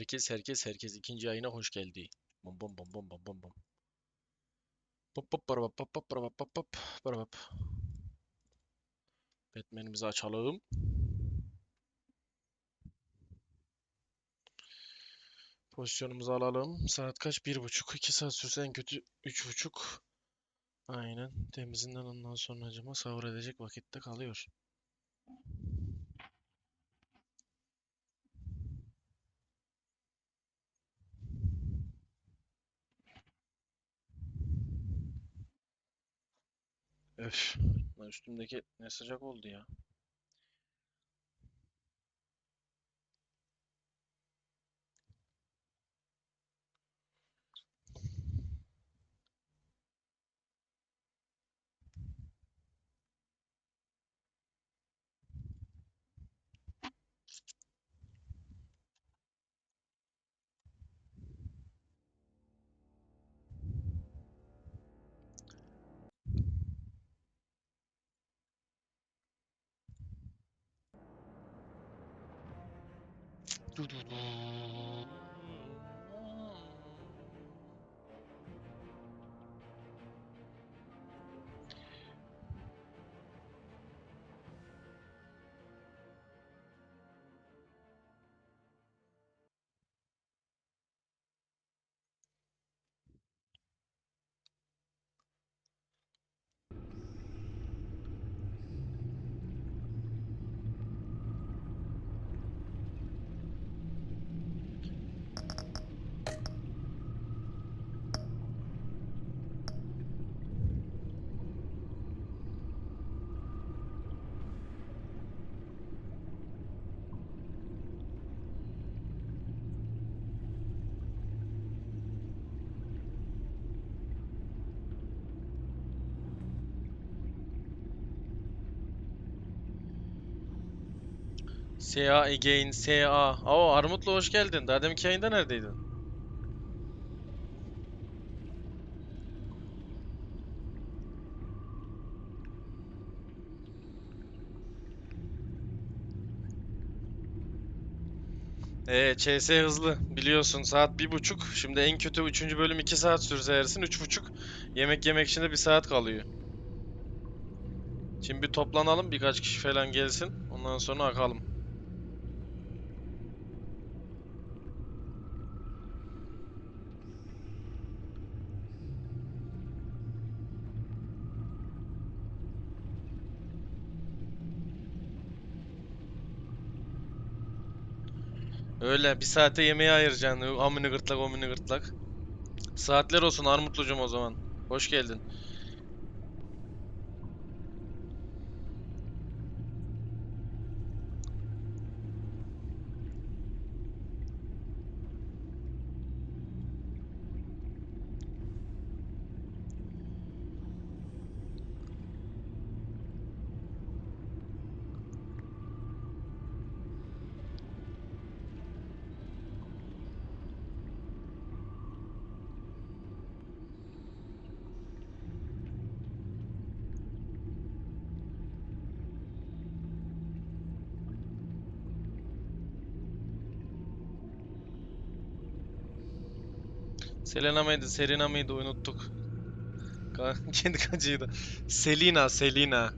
Herkes ikinci ayına hoş geldi. Bom bom bom bom bom bom bom. Pop pop para pop pop para pop pop para pop. Batman'imizi açalım. Pozisyonumuzu alalım. Saat kaç? 1.30. 2 saat sürse en kötü 3.30. Aynen. Temizinden ondan sonra acaba sahur edecek vakitte kalıyor. Öf. Lan üstümdeki ne sıcak oldu ya. SA again SA. Oo Armutlu hoş geldin. Daha deminki yayında neredeydin? CS hızlı. Biliyorsun saat 1.30. Şimdi en kötü 3. bölüm 2 saat sürse yersin 3.30. Yemek için de 1 saat kalıyor. Şimdi bir toplanalım. Birkaç kişi falan gelsin. Ondan sonra akalım. Öyle 1 saate yemeğe ayıracaksın. Amını gırtlak omini gırtlak. Saatler olsun Armutlucum o zaman. Hoş geldin. Selena mıydı? Serena mıydı? Unuttuk. Kendi kancıydı. Selina.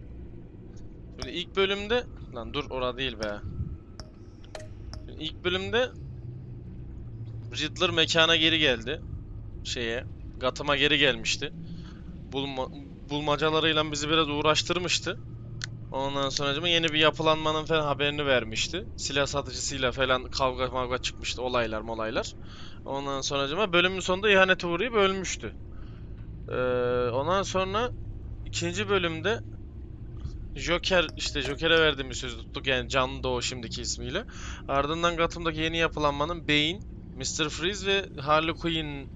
Böyle ilk bölümde... Lan dur orada değil be. İlk bölümde Riddler mekana geri geldi. Şeye. Gotham'a geri gelmişti. Bulma, bulmacalarıyla bizi biraz uğraştırmıştı. Ondan sonra yeni bir yapılanmanın falan haberini vermişti. Silah satıcısıyla falan kavga mavga çıkmıştı. Olaylar. Ondan sonra bölümün sonunda ihanete uğrayıp ölmüştü. Ee, ondan sonra ikinci bölümde Joker'e verdiğimiz sözü tuttuk yani canlı da o şimdiki ismiyle. Ardından Gotham'daki yeni yapılanmanın Bane, Mr. Freeze ve Harley Quinn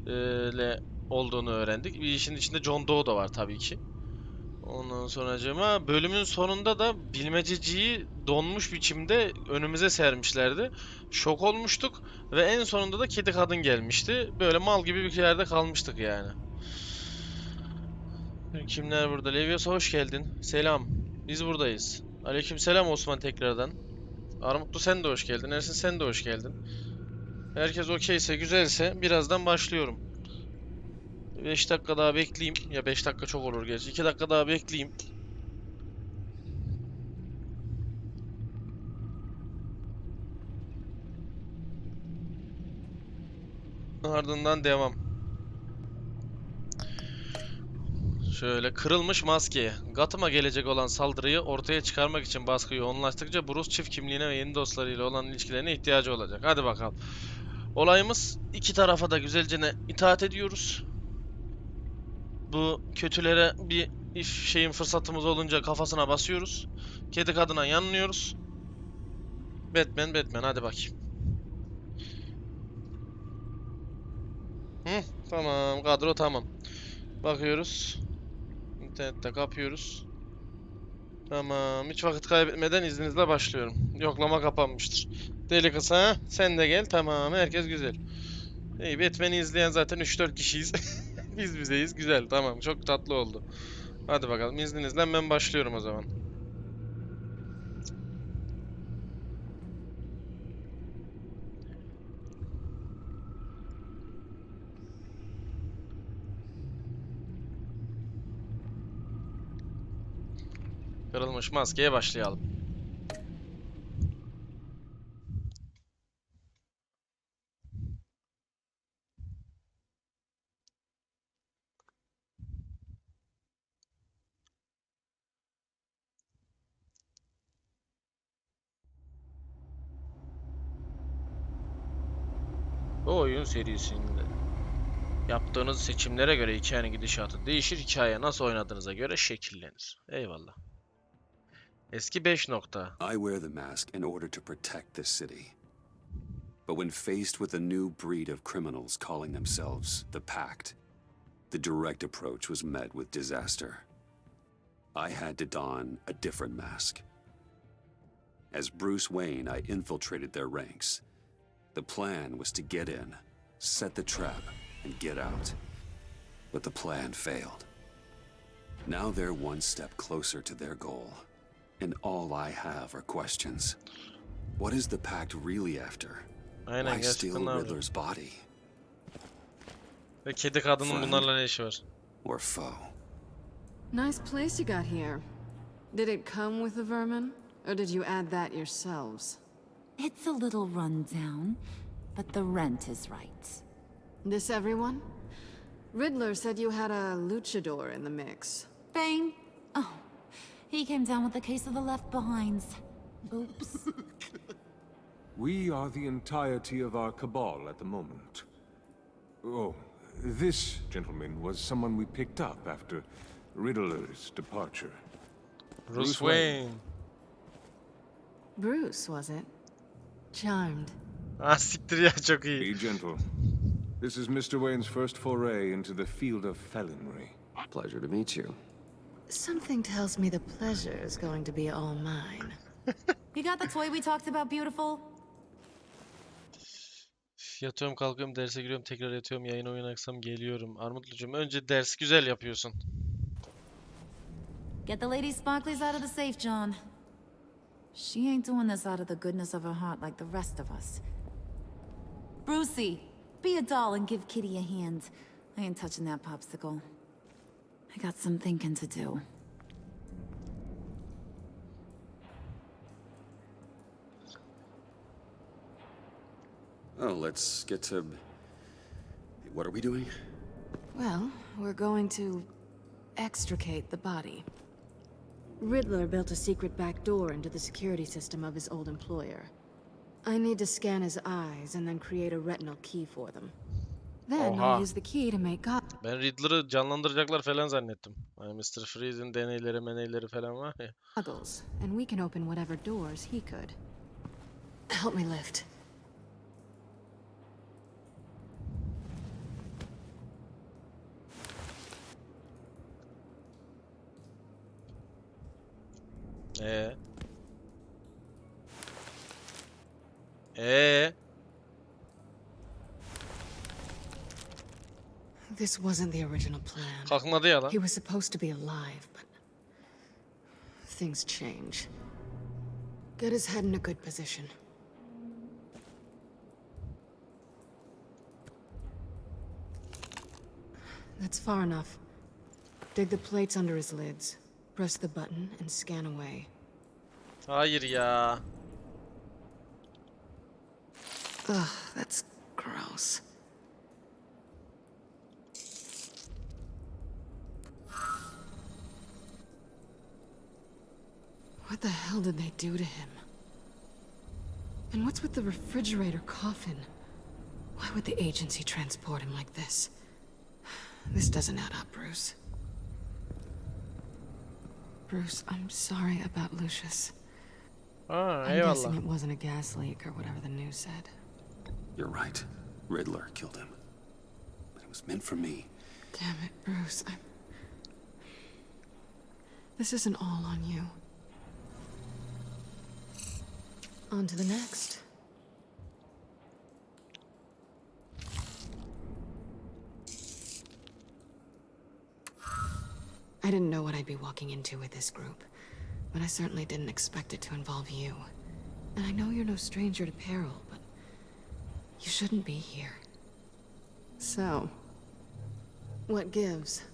ile olduğunu öğrendik. Bir işin içinde John Doe da var tabii ki. Ondan sonracığıma bölümün sonunda da bilmececiyi donmuş biçimde önümüze sermişlerdi. Şok olmuştuk ve en sonunda da kedi kadın gelmişti. Böyle mal gibi bir yerde kalmıştık yani. Kimler burada? Levios hoş geldin. Selam. Biz buradayız. Aleyküm selam Osman tekrardan. Armutlu sen de hoş geldin. Ersin sen de hoş geldin. Herkes okeyse, güzelse birazdan başlıyorum. 5 dakika daha bekleyeyim. Ya 5 dakika çok olur gerçi. 2 dakika daha bekleyeyim. Ardından devam. Şöyle kırılmış maskeye. Gotham'a gelecek olan saldırıyı ortaya çıkarmak için baskıyı yoğunlaştıkça Bruce çift kimliğine ve yeni dostlarıyla olan ilişkilerine ihtiyacı olacak. Hadi bakalım. Olayımız, iki tarafa da güzelce itaat ediyoruz. Bu kötülere bir şeyin fırsatımız olunca kafasına basıyoruz. Kedi kadına yanlıyoruz. Batman Batman, hadi bakayım. Hı, tamam, kadro tamam. Bakıyoruz. İnternette kapıyoruz. Tamam, hiç vakit kaybetmeden izninizle başlıyorum. Yoklama kapanmıştır. Deli kız, ha? Sen de gel. Tamam, herkes güzel. İyi, Batman'i izleyen zaten 3-4 kişiyiz. Biz bizeyiz. Güzel, tamam. Çok tatlı oldu. Hadi bakalım, izninizle ben başlıyorum o zaman. Kırılmış maskeye başlayalım. Bu oyun serisinde yaptığınız seçimlere göre hikayenin gidişatı değişir. Hikaye nasıl oynadığınıza göre şekillenir. Eyvallah. Eski 5 nokta. I wear the mask in order to protect this city. But when faced with a new breed of criminals calling themselves the Pact, the direct approach was met with disaster. I had to don a different mask. As Bruce Wayne, I infiltrated their ranks. The plan was to get in, set the trap, and get out. But the plan failed. Now they're one step closer to their goal. And all I have are questions. What is the Pact really after? Aynen, Why steal gerçekten ne yapıyor? Riddler's body? Ve kedi kadının bunlarla ne işi var? Or foe? Nice place you got here. Did it come with the vermin? Or did you add that yourselves? It's a little run down, but the rent is right. This everyone? Riddler said you had a luchador in the mix. Bane? Oh, he came down with a case of the left behinds. Oops. We are the entirety of our cabal at the moment. Oh, this gentleman was someone we picked up after Riddler's departure. Bruce Wayne. Bruce, was it? Charmed. Ah, siktir ya, çok iyi. Be gentle. This is Mr. Wayne's first foray into the field of felonry. Pleasure to meet you. Something tells me the pleasure is going to be all mine. You got the toy we talked about, beautiful? Yatıyorum, kalkıyorum, derse giriyorum, tekrar yatıyorum, yayın oyun aksam geliyorum. Armutlucuğum, önce ders güzel yapıyorsun. Get the lady sparklies out of the safe, John. She ain't doing this out of the goodness of her heart like the rest of us. Brucey, be a doll and give Kitty a hand. I ain't touching that popsicle. I got some thinking to do. Oh, let's get to... What are we doing? Well, we're going to extricate the body. Riddler built a secret back door into the security system of his old employer. I need to scan his eyes and then create a retinal key for them. Then Oha. I'll use the key to make Ben Riddler'ı canlandıracaklar falan zannettim. Hani Mr. Freeze'in deneyleri meneyleri falan var ya. goggles, and we can open whatever doors he could. Help me lift. Ee. Ee. This wasn't the original plan. Kalkmadı ya lan. He was supposed to be alive, but things change. Get his head in a good position. That's far enough. Dig the plates under his lids. Press the button and scan away. Hayır ya. Ugh, that's gross. What the hell did they do to him? And what's with the refrigerator coffin? Why would the agency transport him like this? This doesn't add up, Bruce. Bruce, I'm sorry about Lucius. Aa, I'm guessing eyvallah. it wasn't a gas leak or whatever the news said. You're right. Riddler killed him. But it was meant for me. Damn it, Bruce. This isn't all on you. On to the next. I didn't know what I'd be walking into with this group, but I certainly didn't expect it to involve you. And I know you're no stranger to peril, but you shouldn't be here. So, what gives?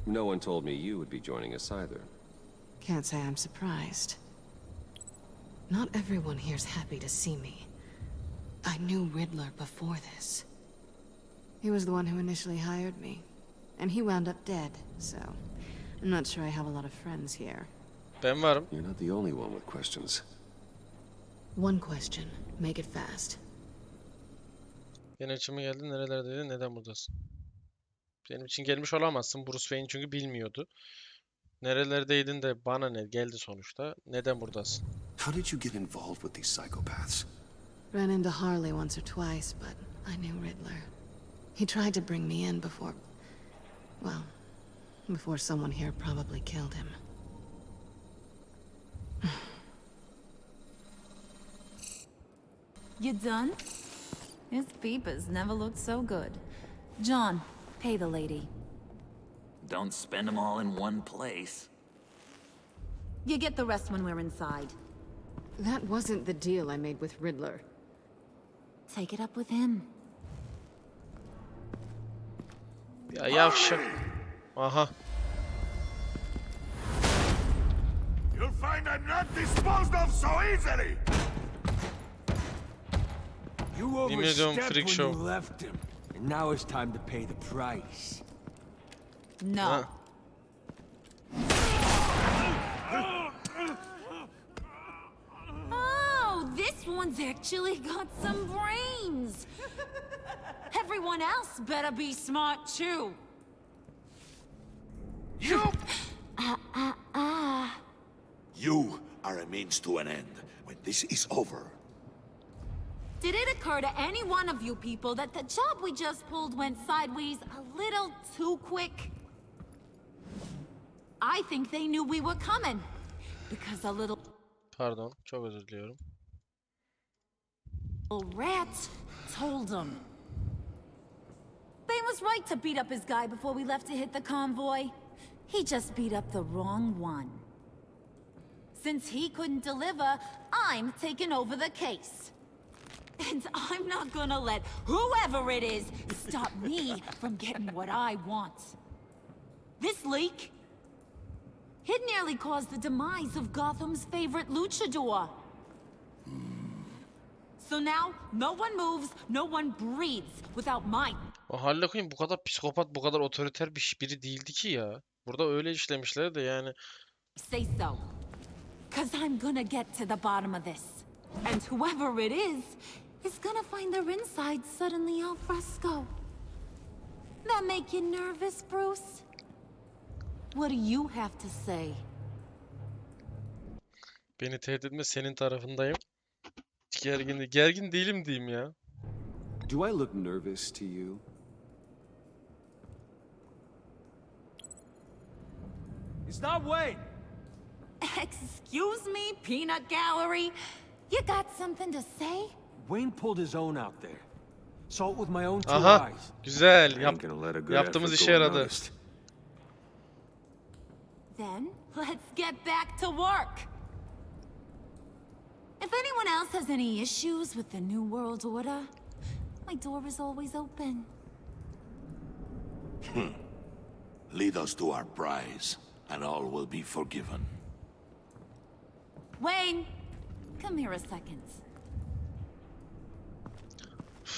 No one told me you would be joining us either. Can't say I'm surprised. Not everyone here's happy to see me. I knew Riddler before this. He was the one who initially hired me. And he wound up dead, so I'm not sure I have a lot of friends here. Ben varım. You're not the only one with questions. One question. Make it fast. Benim için mi geldin? Nerelerdeydin? Neden buradasın? Benim için gelmiş olamazsın. Bruce Wayne çünkü bilmiyordu. Nerelerdeydin de bana ne geldi sonuçta. Neden buradasın? How did you get involved with these psychopaths? Ran into Harley once or twice, but I knew Riddler. He tried to bring me in before... well, before someone here probably killed him. You done? His peepers never looked so good. John, pay the lady. Don't spend them all in one place. You get the rest when we're inside. That wasn't the deal I made with Riddler. Take it up with him. Ya yavşak. Aha. You'll find I'm not disposed of so easily! You Yemin ediyorum overstepped freak when show. you left him. And now it's time to pay the price. No. Ha. Oh, this one's actually got some brains. Everyone else better be smart too. You! You are a means to an end. When this is over, Did it occur to any one of you people that the job we just pulled went sideways a little too quick? I think they knew we were coming. Because a little Pardon. Çok özür diliyorum. rat told them. They was right to beat up his guy before we left to hit the convoy. He just beat up the wrong one. Since he couldn't deliver, I'm taking over the case. And I'm not gonna let whoever it is stop me from getting what I want. This leak, it nearly caused the demise of Gotham's favorite luchador. So now, no one moves, no one breathes without my... O Harley Quinn bu kadar psikopat, bu kadar otoriter biri değildi ki ya. Burada öyle işlemişler de yani. say so. 'Cause I'm gonna get to the bottom of this. And whoever it is gonna find their inside suddenly al fresco. That make you nervous, Bruce? What do you have to say? Beni tehdit etme, senin tarafındayım. Gergin değilim diyeyim ya. Do I look nervous to you? It's not Wayne. Excuse me, peanut gallery? You got something to say? Wayne pulled his own out there. Saw it with my own two Aha, eyes. güzel. I ain't gonna let a good Yaptığımız effort işe go yaradı. unnoticed. Then, let's get back to work. If anyone else has any issues with the New World Order, my door is always open. Lead us to our prize, and all will be forgiven. Wayne, come here a second.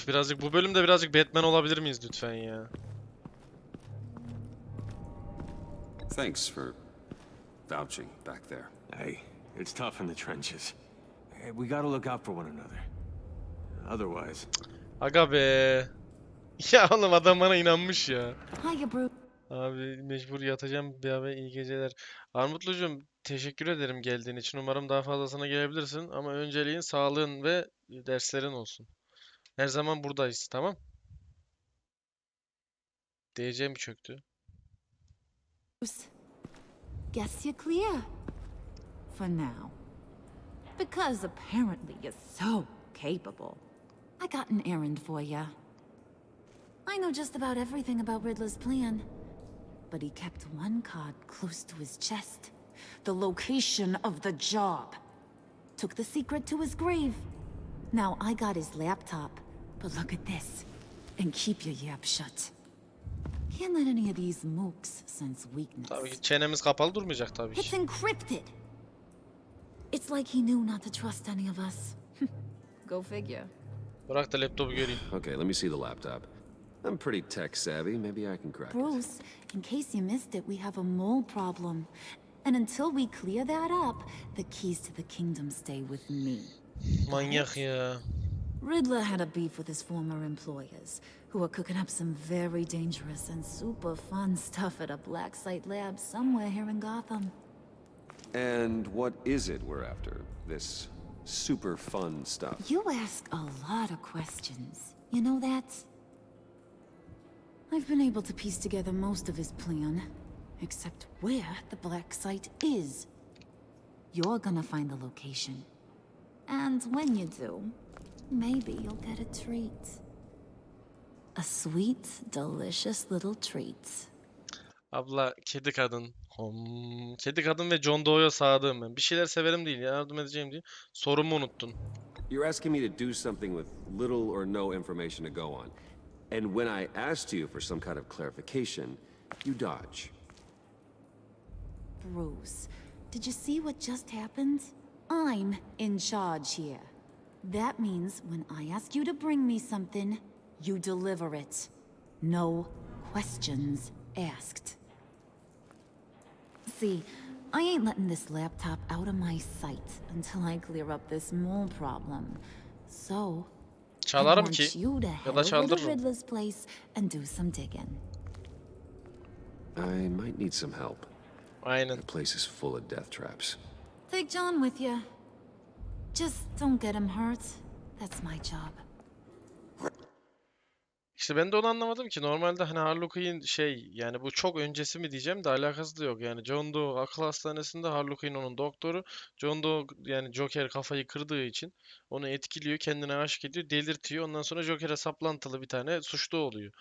Birazcık bu bölümde birazcık Batman olabilir miyiz lütfen ya? Thanks for vouching back there. Hey, it's tough in the trenches. Hey, we gotta look out for one another. Otherwise... Aga be. Ya oğlum adam bana inanmış ya. Hiya, Bruce. Abi mecbur yatacağım. Bir abi iyi geceler. Armutlucuğum teşekkür ederim geldiğin için. Umarım daha fazlasına gelebilirsin. Ama önceliğin sağlığın ve derslerin olsun. Her zaman buradayız, tamam? DC mi çöktü? Guess you're clear. For now. Because apparently you're so capable. I got an errand for you. I know just about everything about Riddler's plan. But he kept one card close to his chest. The location of the job. Took the secret to his grave. Now I got his laptop. But look at this. And keep your yap shut. Can't let any of these mooks sense weakness. Tabii ki çenemiz kapalı durmayacak tabii It's ki. encrypted. It's like he knew not to trust any of us. Go figure. Bırak da laptopu göreyim. Okay, let me see the laptop. I'm pretty tech savvy. Maybe I can crack it. Bruce, in case you missed it, we have a mole problem. And until we clear that up, the keys to the kingdom stay with me. Manyak ya. Riddler had a beef with his former employers, who are cooking up some very dangerous and super fun stuff at a black site lab somewhere here in Gotham. And what is it we're after? This super fun stuff? You ask a lot of questions. You know that? I've been able to piece together most of his plan, except where the black site is. You're gonna find the location. And when you do, maybe you'll get a treat. A sweet, delicious little treat. Abla kedi kadın. Kedi kadın ve John Doe'ya sadığım ben. Bir şeyler severim değil, yardım edeceğim diye. Sorumu unuttun. You're asking me to do something with little or no information to go on. And when I asked you for some kind of clarification, you dodge. Bruce, did you see what just happened? I'm in charge here. That means when I ask you to bring me something, you deliver it. No questions asked. See, I ain't letting this laptop out of my sight until I clear up this mole problem. So, I Çalarım want ki. you to Ya head da over to çaldırırım. Riddler's place and do some digging. I might need some help. Aynen. The place is full of death traps. Take John with you. Just don't get him hurt. That's my job. İşte ben de onu anlamadım ki. Normalde hani Harley şey yani bu çok öncesi mi diyeceğim de alakası da yok. Yani John Doe akıl hastanesinde, Harley onun doktoru. John Doe yani Joker kafayı kırdığı için onu etkiliyor, kendine aşık ediyor, delirtiyor. Ondan sonra Joker'e saplantılı bir tane suçlu oluyor.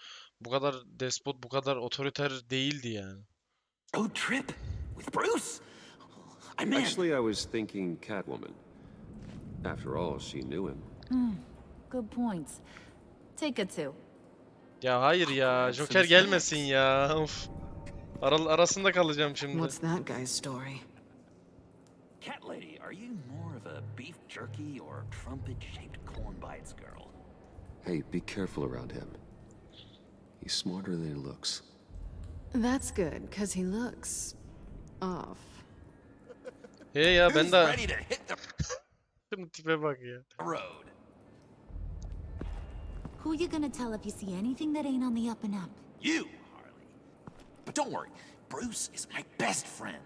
Bu kadar despot, bu kadar otoriter değildi yani. Road trip? With Bruce? I'm in. Actually, I was thinking Catwoman. After all, she knew him. Good point. Take it too. Ya hayır ya, Joker gelmesin ya. Of. Arasında kalacağım şimdi. What's that guy's story? Cat lady, are you more of a beef jerky or trumpet-shaped corn bites girl? Hey, be careful around him. He's smarter than he looks. That's good, because he looks off. He ya ben Who's de ready to hit the şunun tipe bak ya. road? Who you gonna tell if you see anything that ain't on the up and up? You, Harley. But don't worry, Bruce is my best friend.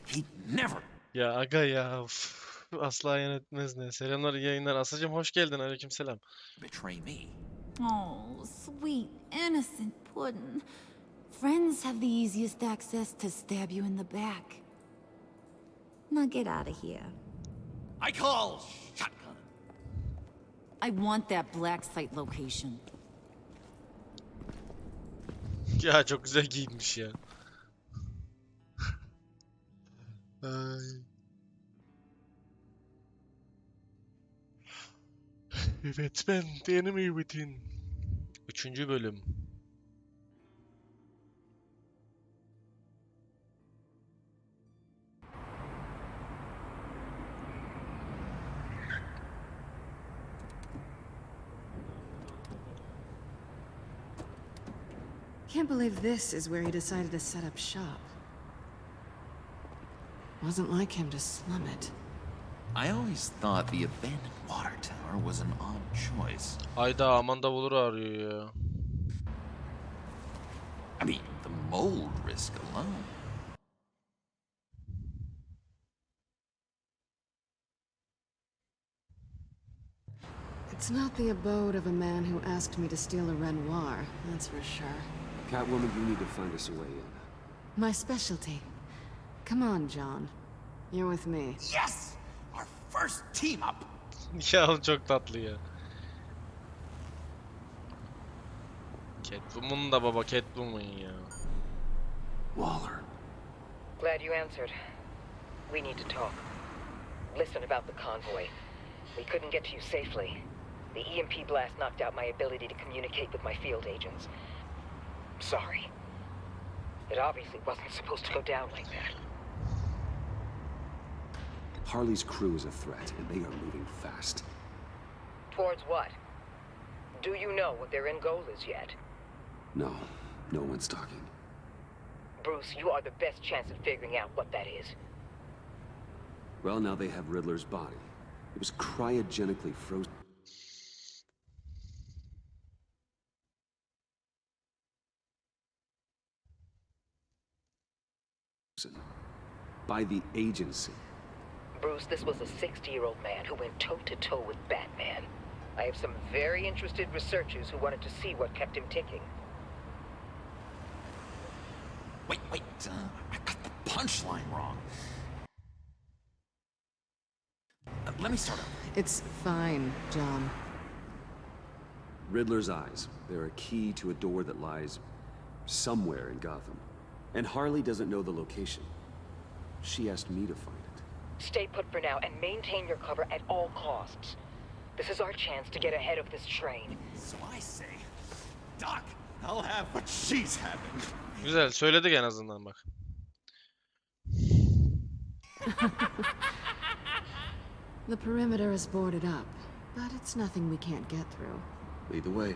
He'd never... Ya aga ya. Uf. Asla yönetmez ne. Selamlar, iyi yayınlar. Aslıcığım hoş geldin. Aleykümselam. betray me. Oh, sweet, innocent puddin'. Friends have the easiest access to stab you in the back. Now get out of here. I call shotgun. I want that black site location. Ya çok güzel giyinmiş ya. Ay. Evet ben The Enemy Within. 3. bölüm. can't believe this is where he decided to set up shop. Wasn't like him to slum it. I always thought the abandoned water tower was an odd choice. Ayda aman davulur arıyor ya. I mean, the mold risk alone. It's not the abode of a man who asked me to steal a Renoir, that's for sure. Catwoman, you need to find us a way in. My specialty. Come on, John. You're with me. Yes! Our first team up! Ya çok tatlı ya. Catwoman da baba Catwoman ya. Waller. Glad you answered. We need to talk. Listen about the convoy. We couldn't get to you safely. The EMP blast knocked out my ability to communicate with my field agents. Sorry. It obviously wasn't supposed to go down like that. Harley's crew is a threat, and they are moving fast. Towards what? Do you know what their end goal is yet? No, no one's talking. Bruce, you are the best chance at figuring out what that is. Well, now they have Riddler's body. It was cryogenically frozen by the agency. Bruce, this was a 60-year-old man who went toe-to-toe with Batman. I have some very interested researchers who wanted to see what kept him ticking. Wait, I got the punchline wrong. Let me start over. It's fine, John. Riddler's eyes. They're a key to a door that lies somewhere in Gotham. And Harley doesn't know the location. She asked me to find it. Stay put for now and maintain your cover at all costs. This is our chance to get ahead of this train. So I say, Doc, I'll have what she's having. Güzel söyledik en azından bak. The perimeter is boarded up, but it's nothing we can't get through. Lead the way.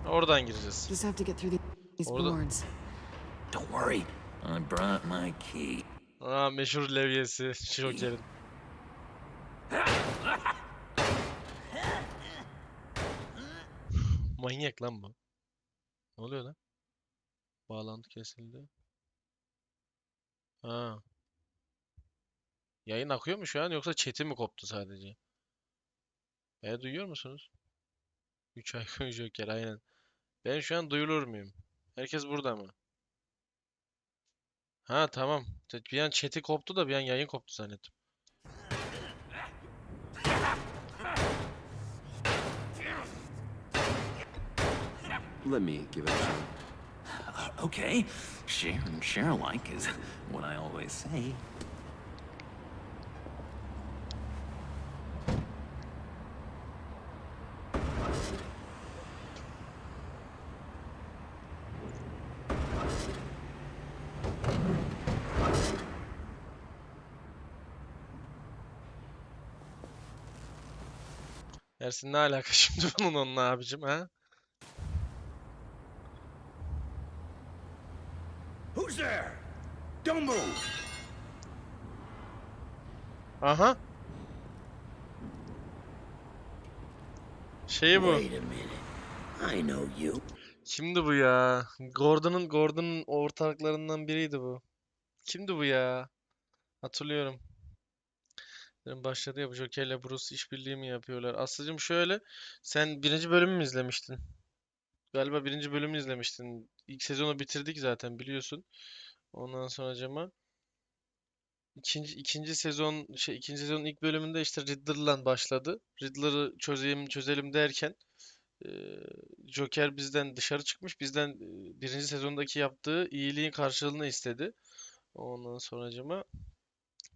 Oradan gireceğiz. Just have to get through these Orada- boards. Don't worry, I brought my key. Aa meşhur levyesi Joker'in. Manyak lan bu. Ne oluyor lan? Bağlantı kesildi. Ha. Yayın akıyor mu şu an yoksa chat'i mi koptu sadece? Duyuyor musunuz? 3 ay Joker aynen. Ben şu an duyulur muyum? Herkes burada mı? Ha tamam. Bir an chat'i koptu da bir an yayın koptu zannettim. Let me give it a shot. Okay, share and share alike is what I always say. Dersin ne alaka şimdi bunun onunla abicim ha? Who's there? Don't move! Aha. Şey bu. Wait a minute. I know you. Kimdi bu ya? Gordon'un ortaklarından biriydi bu. Kimdi bu ya? Hatırlıyorum. Başladı ya bu Joker'le Bruce işbirliği mi yapıyorlar? Aslıcığım şöyle. Sen birinci bölümü mü izlemiştin? Galiba birinci bölümü izlemiştin. İlk sezonu bitirdik zaten biliyorsun. Ondan sonracığıma ikinci sezonun ilk bölümünde işte Riddler'la başladı. Riddler'ı çözelim derken Joker bizden dışarı çıkmış. Bizden birinci sezondaki yaptığı iyiliğin karşılığını istedi. Ondan sonracığıma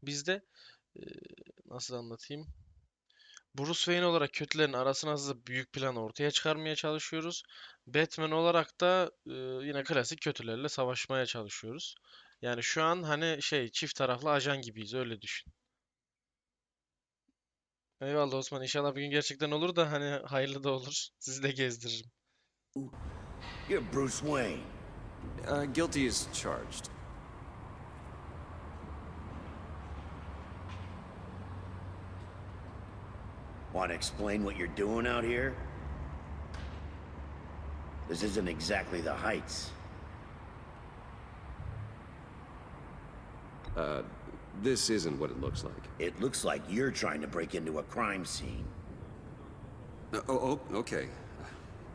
biz de nasıl anlatayım? Bruce Wayne olarak kötülerin arasına sızıp büyük planı ortaya çıkarmaya çalışıyoruz. Batman olarak da yine klasik kötülerle savaşmaya çalışıyoruz. Yani şu an hani çift taraflı ajan gibiyiz öyle düşün. Eyvallah Osman. İnşallah bir gün gerçekten olur da hani hayırlı da olur. Sizi de gezdiririm. You're Bruce Wayne. Guilty as charged. Want to explain what you're doing out here? This isn't exactly the Heights. This isn't what it looks like. It looks like you're trying to break into a crime scene. Okay.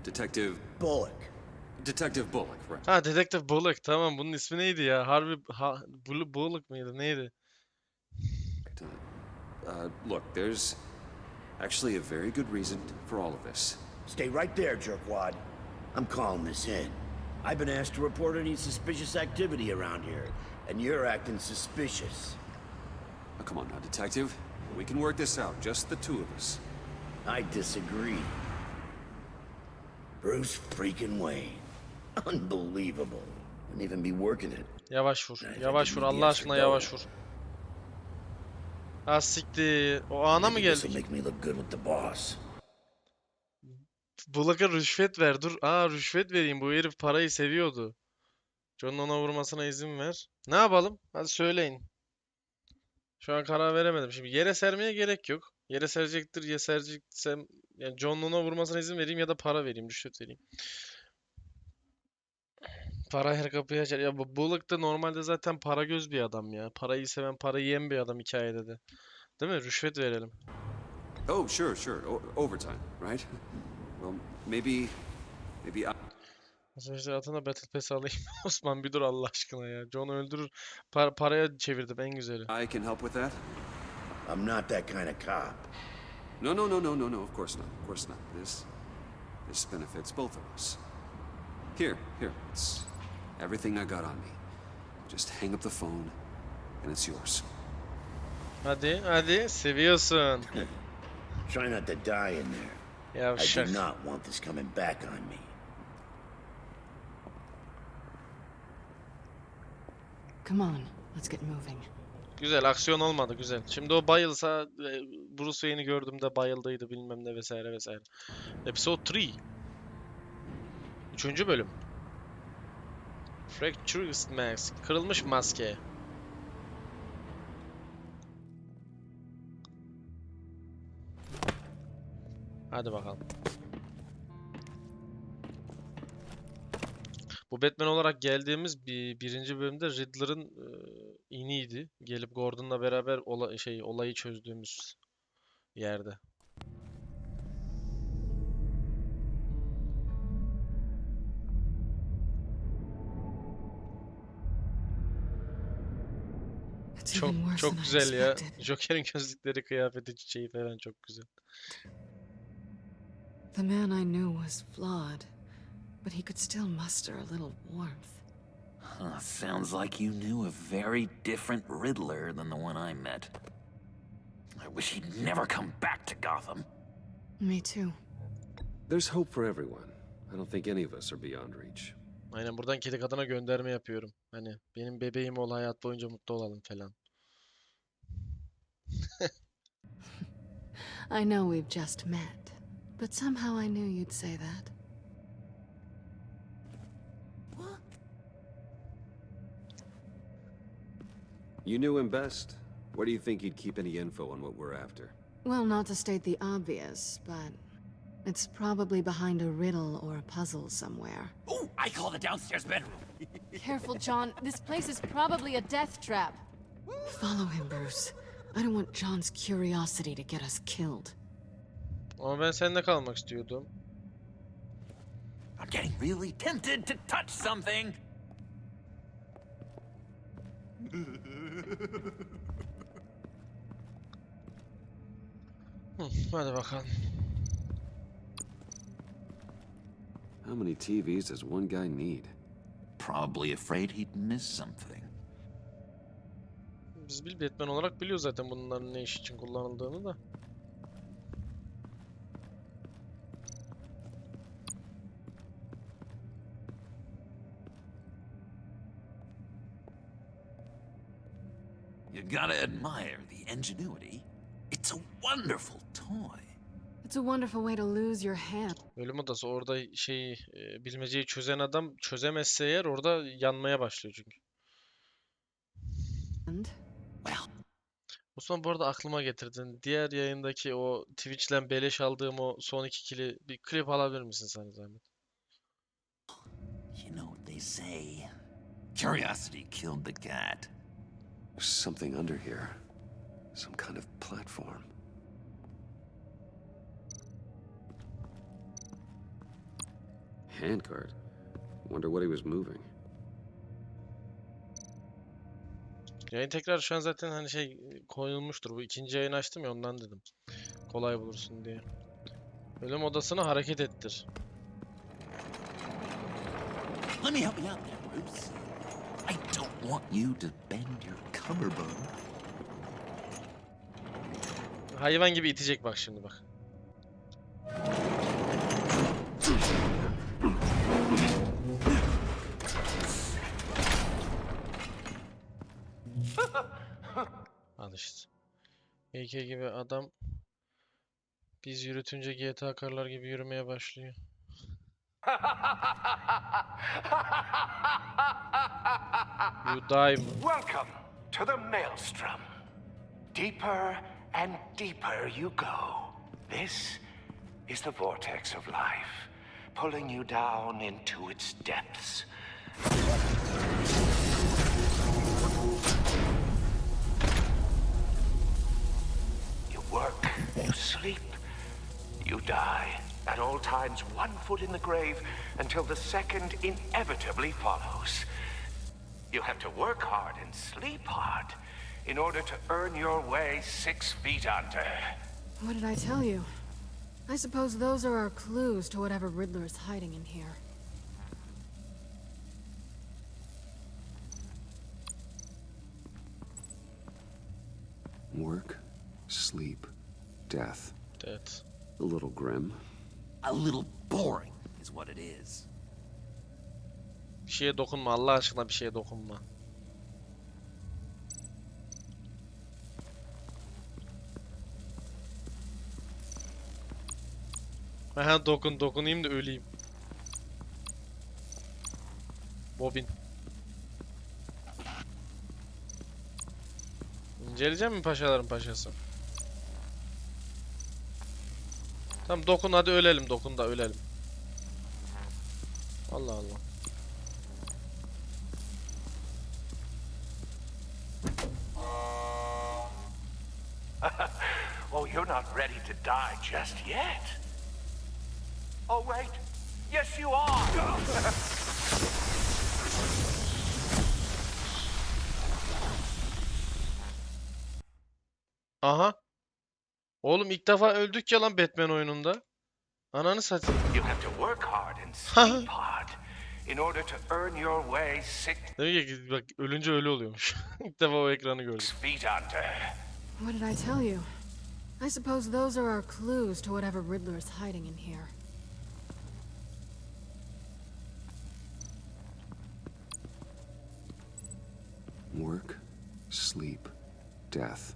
Detective Bullock. Detective Bullock, right? Ha, Detective Bullock. Tamam, bunun ismi neydi ya? Harbi Bullock mıydı? Neydi? Look, there's actually a very good reason for all of this. Stay right there, jerkwad. I'm calling this in. I've been asked to report any suspicious activity around here, and you're acting suspicious. Now, come on now, Detective. We can work this out, just the two of us. I disagree. Bruce freaking Wayne. Unbelievable. Wouldn't even be working it. Yavaş vur. Yavaş vur. Allah aşkına yavaş vur. Ha siktir. O ana mı This'll geldik? make me look good with the boss. Bullock'a rüşvet ver. Dur. Aa, rüşvet vereyim. Bu herif parayı seviyordu. John'un ona vurmasına izin ver. Ne yapalım? Hadi söyleyin. Şu an karar veremedim. Şimdi yere sermeye gerek yok. Yere serecektir. Ya sereceksem yani John'un ona vurmasına izin vereyim ya da para vereyim. Rüşvet vereyim. Para her kapıyı açar. Ya bu Bullock da normalde zaten para göz bir adam ya. Parayı seven, parayı yiyen bir adam hikayede de. Değil mi? Rüşvet verelim. Oh, sure. Overtime, right? Well, maybe I... Mesela atına Battle Pass alayım. Osman bir dur Allah aşkına ya. John öldürür. Paraya çevirdim en güzeli. I can help with that? I'm not that kind of cop. No, of course not. Of course not. This benefits both of us. Here, it's everything I got on me. Just hang up the phone and it's yours. Hadi seviyorsun. Try not to die in there. I Yavşak. do not want this coming back on me. Come on, let's get moving. Güzel, aksiyon olmadı, güzel. Şimdi o bayılsa Bruce Wayne'i gördüğümde bayıldıydı bilmem ne vesaire vesaire. Episode 3. 3. bölüm. Fractured Mask. Kırılmış maske. Hadi bakalım. Bu Batman olarak geldiğimiz birinci bölümde Riddler'ın iniydi. Gelip Gordon'la beraber olayı çözdüğümüz yerde. Çok güzel ya. Joker'in gözlükleri, kıyafeti, çiçeği falan çok güzel. The man I knew was flawed, but he could still muster a little warmth. Sounds like you knew a very different Riddler than the one I met. I wish he'd never come back to Gotham. Me too. There's hope for everyone. I don't think any of us are beyond reach. Aynen, buradan kedi kadına gönderme yapıyorum. Hani benim bebeğim ol, hayat boyunca mutlu olalım falan. I know we've just met, but somehow I knew you'd say that. You knew him best. Where do you think he'd keep any info on what we're after? Well, not to state the obvious, but it's probably behind a riddle or a puzzle somewhere. Oh, I call the downstairs bedroom. Careful, John. This place is probably a death trap. Follow him, Bruce. I don't want John's curiosity to get us killed. Ama ben seninle kalmak istiyordum. I'm getting really tempted to touch something. Hadi bakalım. How many TVs does one guy need? Probably afraid he'd miss something. Biz Batman olarak biliyor zaten bunların ne iş için kullanıldığını da. You gotta admire the ingenuity. It's a wonderful tool. toy. It's a wonderful way to lose your hand. Ölüm odası orada bilmeceyi çözen adam çözemezse eğer orada yanmaya başlıyor çünkü. Osman bu arada aklıma getirdin. Diğer yayındaki o Twitch'ten beleş aldığım o son 2 kili bir klip alabilir misin sana zahmet? You know what they say. Curiosity killed the cat. There's something under here. Some kind of platform. Handcart. Wonder what he was moving. Yayın tekrar şu an zaten hani koyulmuştur. Bu ikinci yayın açtım ya ondan dedim. Kolay bulursun diye. Ölüm odasını hareket ettir. Let me help you out there, Bruce. I don't want you to bend your collarbone. Hayvan gibi itecek bak şimdi bak. Al işte. AK gibi adam biz yürütünce GTA karlar gibi yürümeye başlıyor. You die. Welcome to the maelstrom. Deeper and deeper you go. This is the vortex of life, pulling you down into its depths. You work, you sleep, you die. At all times, one foot in the grave until the second inevitably follows. You have to work hard and sleep hard in order to earn your way 6 feet under. What did I tell you? I suppose those are our clues to whatever Riddler is hiding in here. Work, sleep, death. Evet. A little grim. A little boring is what it is. Bir şeye dokunma Allah aşkına bir şeye dokunma. Aha dokunayım da öleyim. Bobin. İnceleyeceğim mi paşaların paşası? Tamam dokun hadi ölelim dokun da ölelim. Allah Allah. Oh, you're not ready to die just yet. Oh, wait. Yes, you are. Aha. Oğlum ilk defa öldük ya lan Batman oyununda. Ananı satayım. You have to work hard and sleep hard in order to earn your way 6 Demek ki bak ölünce öyle oluyormuş. İlk defa o ekranı gördüm. feet under. What did I tell you? I suppose those are our clues to whatever Riddler is hiding in here. Work, sleep, death.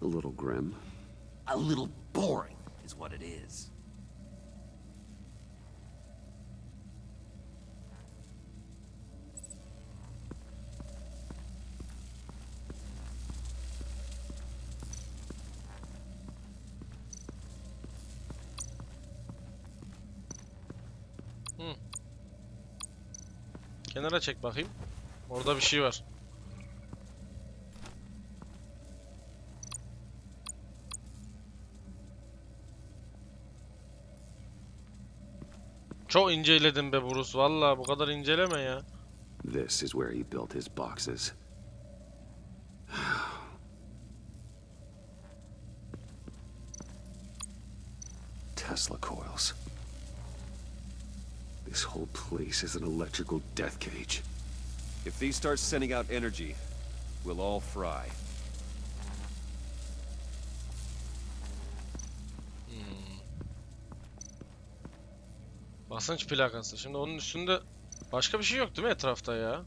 A little grim. A little boring is what it is. Kenara çek bakayım. Orada bir şey var. Çok inceledim be Bruce. Vallahi bu kadar inceleme ya. This is where he built his boxes. Tesla coils. This whole place is an electrical death cage. If these start sending out energy, we'll all fry. Basınç plakası. Şimdi onun üstünde başka bir şey yok değil mi etrafta ya?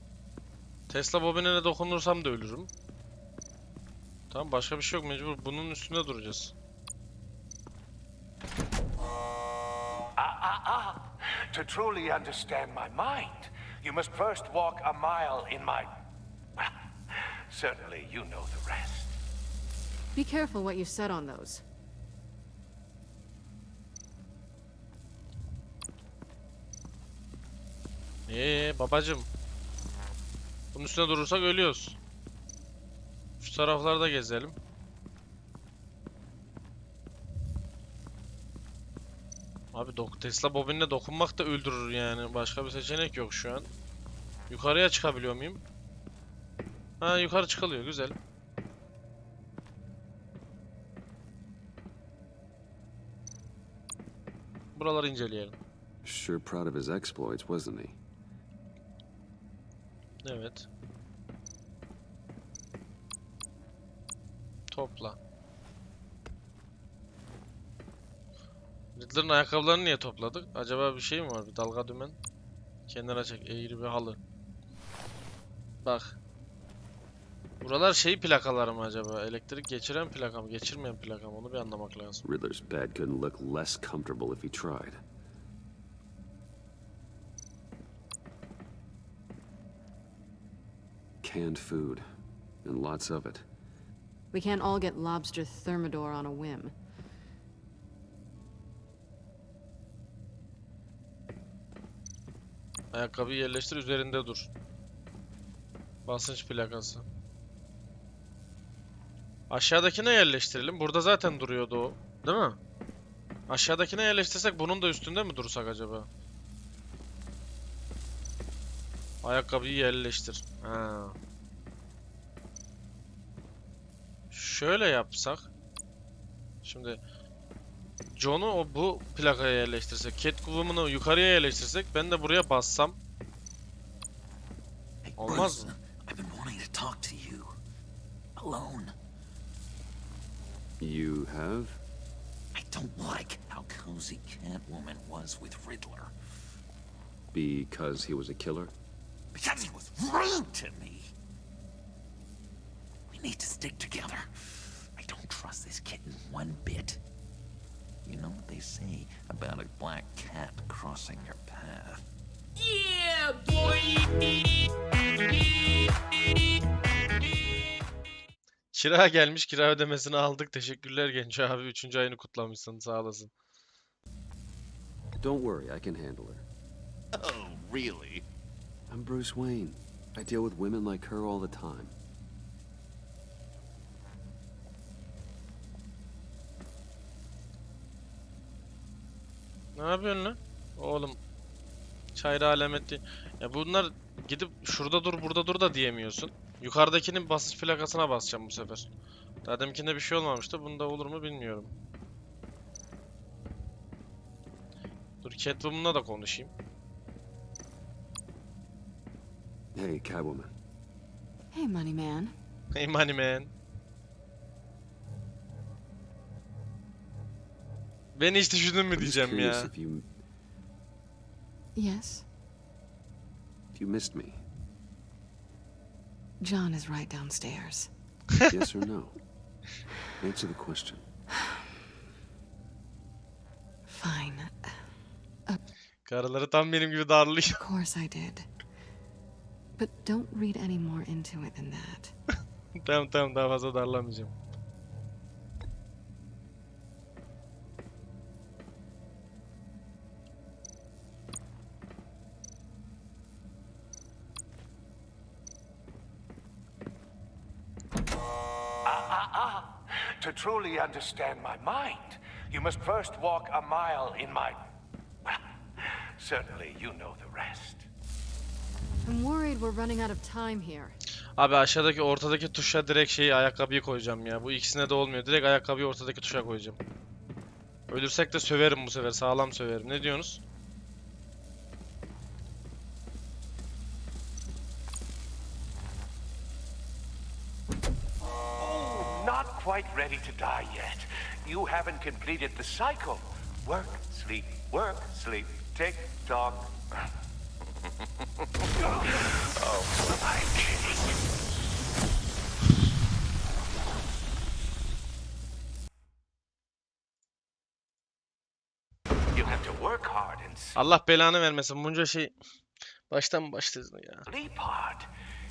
Tesla bobinine dokunursam da ölürüm. Tamam başka bir şey yok mecbur bunun üstünde duracağız. To truly understand my mind, you must first walk a mile in my... Well, certainly you know the rest. Be careful what you set on those. Babacım. Bunun üstüne durursak ölüyoruz. Şu taraflarda gezelim. Abi Tesla bobinine dokunmak da öldürür yani. Başka bir seçenek yok şu an. Yukarıya çıkabiliyor muyum? Ha, yukarı çıkılıyor. Güzel. Buraları inceleyelim. Sure proud of his exploits, wasn't he? Evet. Topla. Riddler'ın ayakkabılarını niye topladık? Acaba bir şey mi var? Bir dalga dümen. Kenara çek. Eğri bir halı. Bak. Buralar şey plakaları mı acaba? Elektrik geçiren plaka mı? Geçirmeyen plaka mı? Onu bir anlamak lazım. Riddler's bed couldn't look less comfortable if he tried. Canned food, and lots of it. We can't all get lobster thermidor on a whim. Ayakkabıyı yerleştir, üzerinde dur. Basınç plakası. Aşağıdakine yerleştirelim. Burada zaten duruyordu o. Değil mi? Aşağıdakine yerleştirsek bunun da üstünde mi dursak acaba? Ayakkabıyı yerleştir. Ha. Şöyle yapsak. Şimdi John'u bu plakaya yerleştirsek, Catwoman'ı yukarıya yerleştirsek, ben de buraya bassam olmaz mı? I've been wanting to talk to you. Alone. You have? I don't like how cozy Catwoman was with Riddler. Because he was a killer? Because he was rude to me. We need to stick together. I don't trust this kitten one bit. You know what they say about a black cat crossing your path? Yeah, boy! Kira gelmiş, kira ödemesini aldık. Teşekkürler genç abi. 3. ayını kutlamışsın, sağ olasın. Don't worry, I can handle her. Oh, really? I'm Bruce Wayne. I deal with women like her all the time. Ne yapıyorsun lan? Oğlum. Çayra alametli. Ya bunlar gidip şurada dur, burada dur da diyemiyorsun. Yukarıdakinin basınç plakasına basacağım bu sefer. Daha demekinde bir şey olmamıştı. Bunda olur mu bilmiyorum. Dur, Catwoman'la da konuşayım. Hey, Catwoman. Hey, Money Man. Hey money man. Beni hiç düşündün mü I'm just diyeceğim curious ya. Yes? If you missed me. John is right downstairs. Yes or no? Answer the question. Fine. Karıları tam benim gibi darlıyor. Of course I did. But don't read any more into it than that. Tamam daha fazla darlamayacağım. To truly understand my mind, you must first walk a mile in my... Well, certainly you know the rest. I'm worried we're running out of time here. Abi aşağıdaki ortadaki tuşa direkt ayakkabıyı koyacağım ya. Bu ikisine de olmuyor. Direkt ayakkabıyı ortadaki tuşa koyacağım. Ölürsek de söverim bu sefer. Sağlam söverim. Ne diyorsunuz? Not quite ready to die yet. You haven't completed the cycle. Work, sleep, tick, tock. Oh, I'm kidding. You have to work hard and nonsense. Allah belanı vermesin bunca şey. Baştan mı başladın ya? Leap hard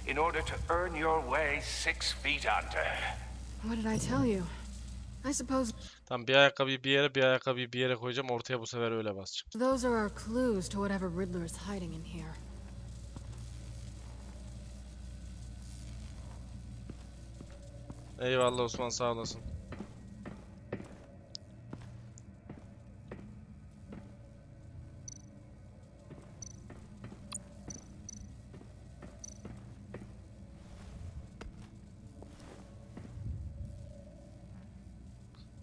in order to earn your way 6 feet under. What did I tell you? I suppose Tamam, bir ayakkabıyı bir yere, bir ayakkabıyı bir yere koyacağım. Ortaya bu sefer öyle basacağım. those are our clues to whatever Riddler is hiding in here. Eyvallah Osman, sağ olasın.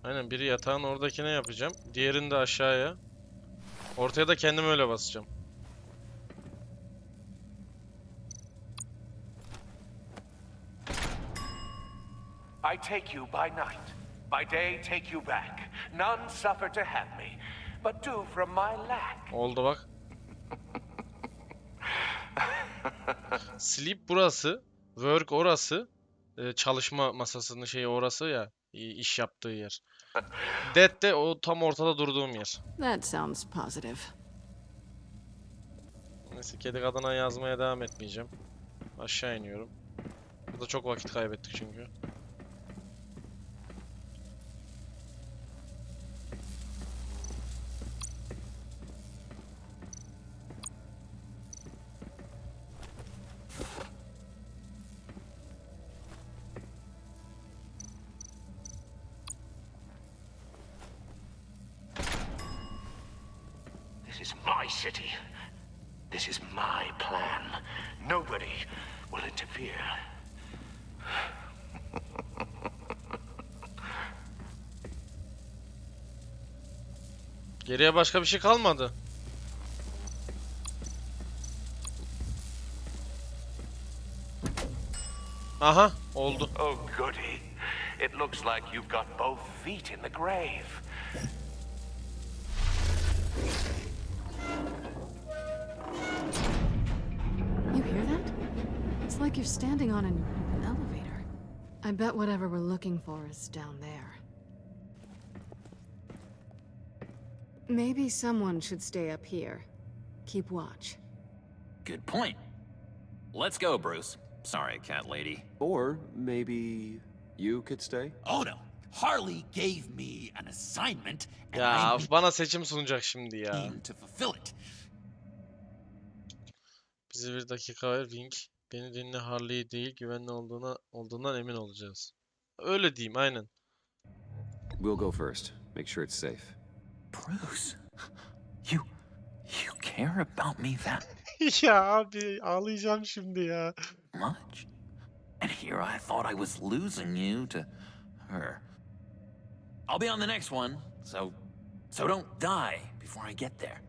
Aynen, biri yatağın oradakine yapacağım. Diğerini de aşağıya. Ortaya da kendim öyle basacağım. I take you by night. By day take you back. None suffer to have me, but do from my lack. Oldu bak. Sleep burası. Work orası. Çalışma masasının şeyi orası ya. İş yaptığı yer. Dead de o tam ortada durduğum yer. That sounds positive. Neyse, kedi kadına yazmaya devam etmeyeceğim. Aşağı iniyorum. Burada çok vakit kaybettik çünkü. This is my city. This is my plan. Nobody will interfere. Geriye başka bir şey kalmadı. Aha, oldu. Oh, goody. It looks like you've got both feet in the grave. You hear that? It's like you're standing on an elevator. I bet whatever we're looking for is down there. Maybe someone should stay up here. Keep watch. Good point. Let's go, Bruce. Sorry, cat lady. Or maybe you could stay? Oh no. Harley gave me an assignment and Ya I bana seçim sunacak şimdi ya. need to fulfill it. Bize bir dakika ver Wink. Beni dinle, Harley değil, güvenli olduğundan emin olacağız. Öyle diyeyim, aynen. We'll go first. Make sure it's safe. Bruce, you care about me that Ya abi ağlayacağım şimdi ya. much? And here I thought I was losing you to her. I'll be on the next one, so don't die before I get there.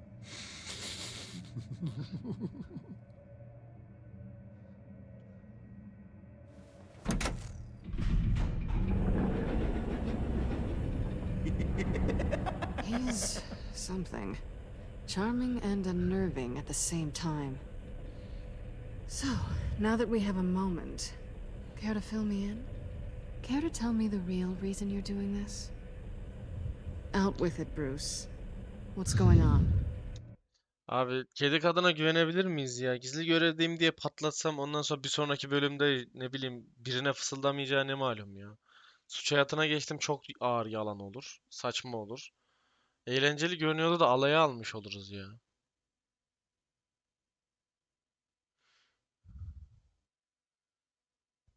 He's something. Charming and unnerving at the same time. So, now that we have a moment, care to fill me in? Care to tell me the real reason you're doing this? Out with it, Bruce. What's going on? Abi kedi kadına güvenebilir miyiz ya? Gizli görevdeyim diye patlatsam ondan sonra bir sonraki bölümde ne bileyim birine fısıldamayacağı ne malum ya. Suç hayatına geçtim, çok ağır yalan olur. Saçma olur. Eğlenceli görünüyordu da alaya almış oluruz ya.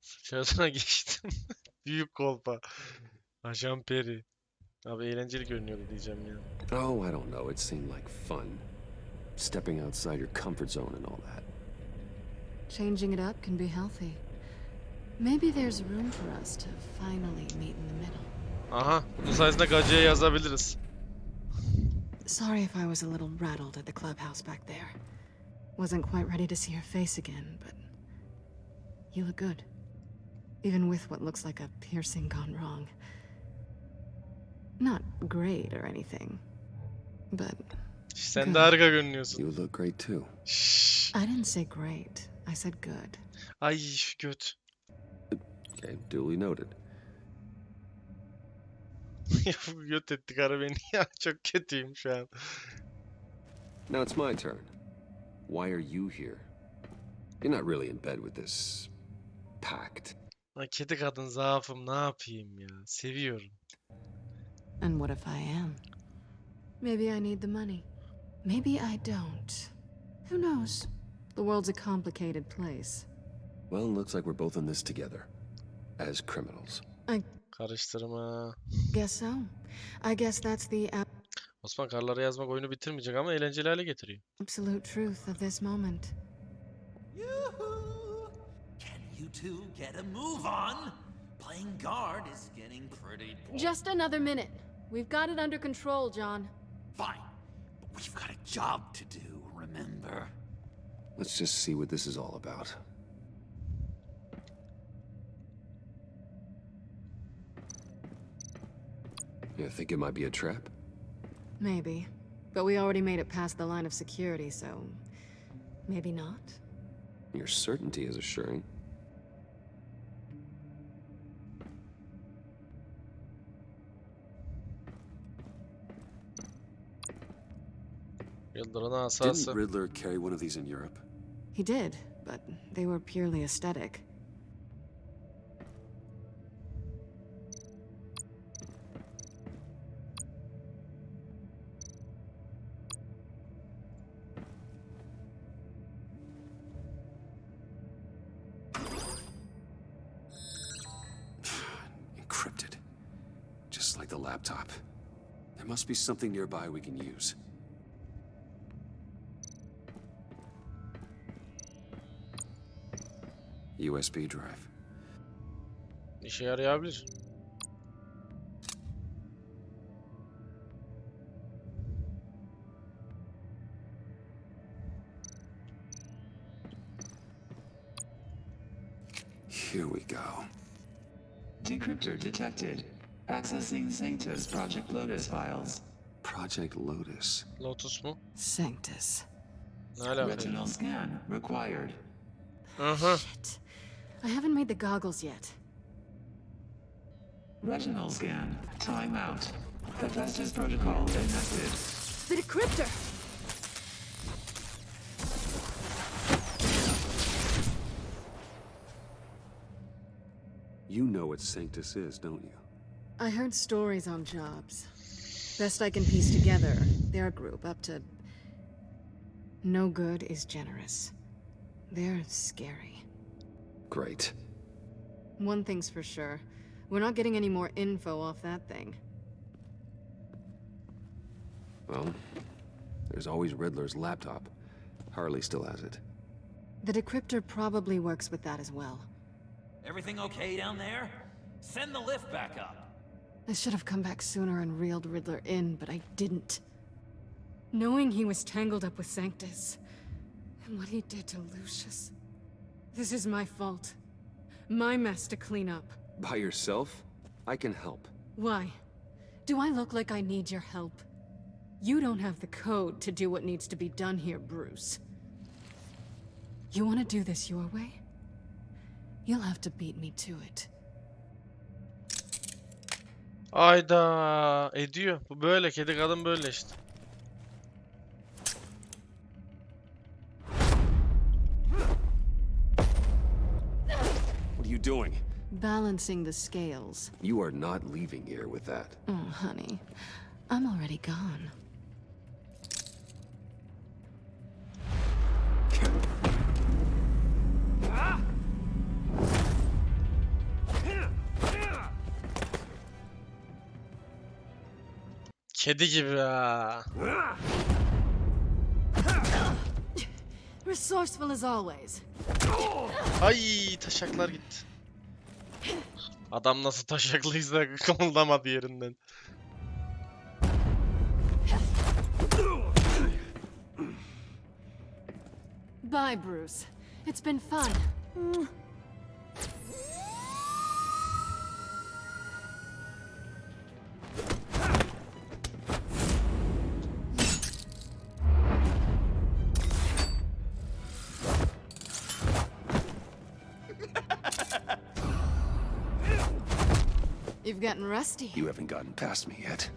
Suç hayatına geçtim. Büyük kolpa. Ajan Peri. Abi eğlenceli görünüyordu diyeceğim ya. Oh, I don't know. It seemed like fun. Stepping outside your comfort zone and all that. Changing it up can be healthy. Maybe there's room for us to finally meet in the middle. Aha, bunun sayesinde gacıya yazabiliriz. Sorry if I was a little rattled at the clubhouse back there. Wasn't quite ready to see your face again, but you look good. Even with what looks like a piercing gone wrong. Not great or anything, but Sen de harika görünüyorsun. You look great too. Şşş. I didn't say great. I said good. Ay şu göt. Okay, duly noted. Göt etti karı beni ya. Çok kötüyüm şu an. Now it's my turn. Why are you here? You're not really in bed with this pact. Lan kedi kadın zaafım, ne yapayım ya? Seviyorum. And what if I am? Maybe I need the money. Maybe I don't. Who knows? The world's a complicated place. Well, looks like we're both in this together. As criminals. I Karıştırma. guess so. I guess that's the Osman karlara yazmak oyunu bitirmeyecek ama eğlenceli hale getiriyor. absolute truth of this moment. Yoo-hoo! Can you two get a move on? Playing guard is getting pretty boring. Just another minute. We've got it under control, John. Fine, but we've got a job to do, remember? Let's just see what this is all about. You think it might be a trap? Maybe. But we already made it past the line of security, so maybe not. Your certainty is assuring. Yıldırın asası. Didn't Riddler carry one of these in Europe? He did, but they were purely aesthetic. Encrypted. Just like the laptop. There must be something nearby we can use. USB drive. İşe yarayabilir. Here we go. Decryptor detected. Accessing Sanctus Project Lotus files. Project Lotus. Lotus mu? Sanctus. Ne alaka? Retinal scan required. Aha. Shit. I haven't made the goggles yet. Retinal scan. Timeout. Hephaestus protocol enacted. The decryptor! You know what Sanctus is, don't you? I heard stories on jobs. Best I can piece together, their group up to... No good is generous. They're scary. Great. One thing's for sure. We're not getting any more info off that thing. Well, there's always Riddler's laptop. Harley still has it. The decryptor probably works with that as well. Everything okay down there? Send the lift back up. I should have come back sooner and reeled Riddler in, but I didn't. Knowing he was tangled up with Sanctus, and what he did to Lucius. This is my fault. My mess to clean up. By yourself? I can help. Why? Do I look like I need your help? You don't have the code to do what needs to be done here, Bruce. You want to do this your way? You'll have to beat me to it. Ayda ediyor. Bu böyle, kedi kadın böyle işte. What are you doing? Balancing the scales. You are not leaving here with that. Oh, honey. I'm already gone. Kedi gibi ha. Resourceful as always. Ay taşaklar gitti. Adam nasıl taşaklıysa kımıldamadı yerinden. Bye, Bruce. It's been fun. You've gotten rusty. You haven't gotten past me yet.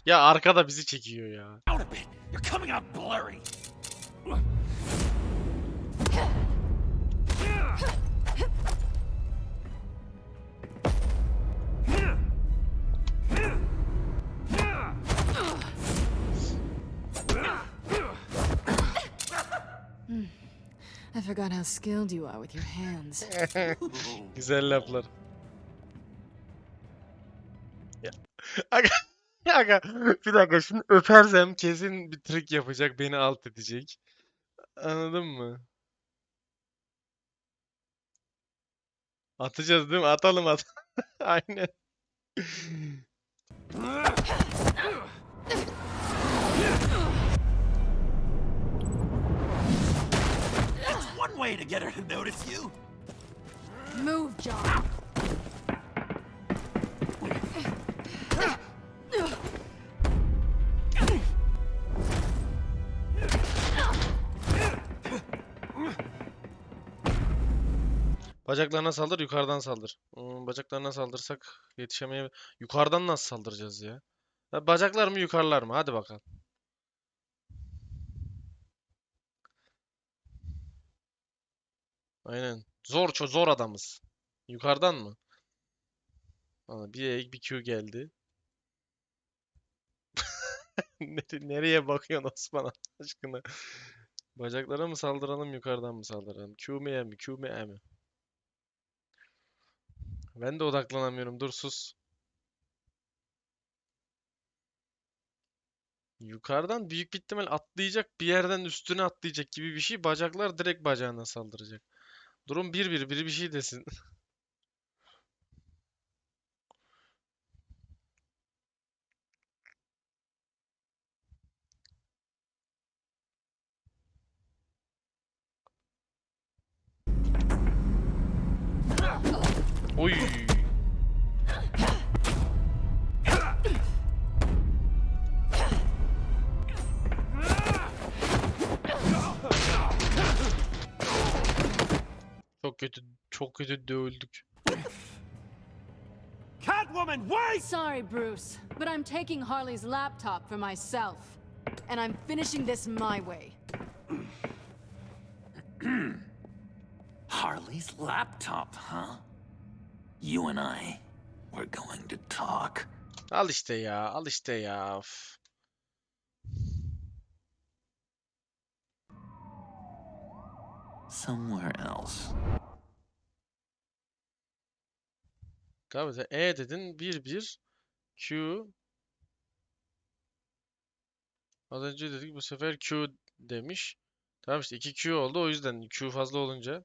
Ya arkada bizi çekiyor ya. Out a bit. You're coming out blurry. I forgot how skilled you are with your hands. Güzel laflar. Ya. Aga, aga, bir dakika şimdi öpersem kesin bir trik yapacak, beni alt edecek. Anladın mı? Atacağız değil mi? Atalım at. Aynen. That's one way to get her to notice you. Move, John. Bacaklarına saldır, yukarıdan saldır. Bacaklarına saldırsak yetişemeye... Yukarıdan nasıl saldıracağız ya? Ha, bacaklar mı yukarılar mı? Hadi bakalım. Aynen. Zor adamız. Yukarıdan mı? Aa, bir E bir Q geldi. Nereye bakıyorsun Osman Allah aşkına? Bacaklara mı saldıralım, yukarıdan mı saldıralım? Q mu E mi? Q mu E mi? Ben de odaklanamıyorum. Dur sus. Yukarıdan büyük bir ihtimal atlayacak, bir yerden üstüne atlayacak gibi bir şey. Bacaklar direkt bacağına saldıracak. Durum 1-1, biri bir şey desin. Oy. Çok kötü dövüldük. Catwoman, wait! Sorry, Bruce, but I'm taking Harley's laptop for myself. And I'm finishing this my way. Harley's laptop, huh? You and I, we're going to talk. Al işte ya, al işte ya. Üf. Somewhere else. Tabii sen E dedin, 1-1. Q. Az önce dedik, bu sefer Q demiş. Tamam işte 2 Q oldu, o yüzden Q fazla olunca.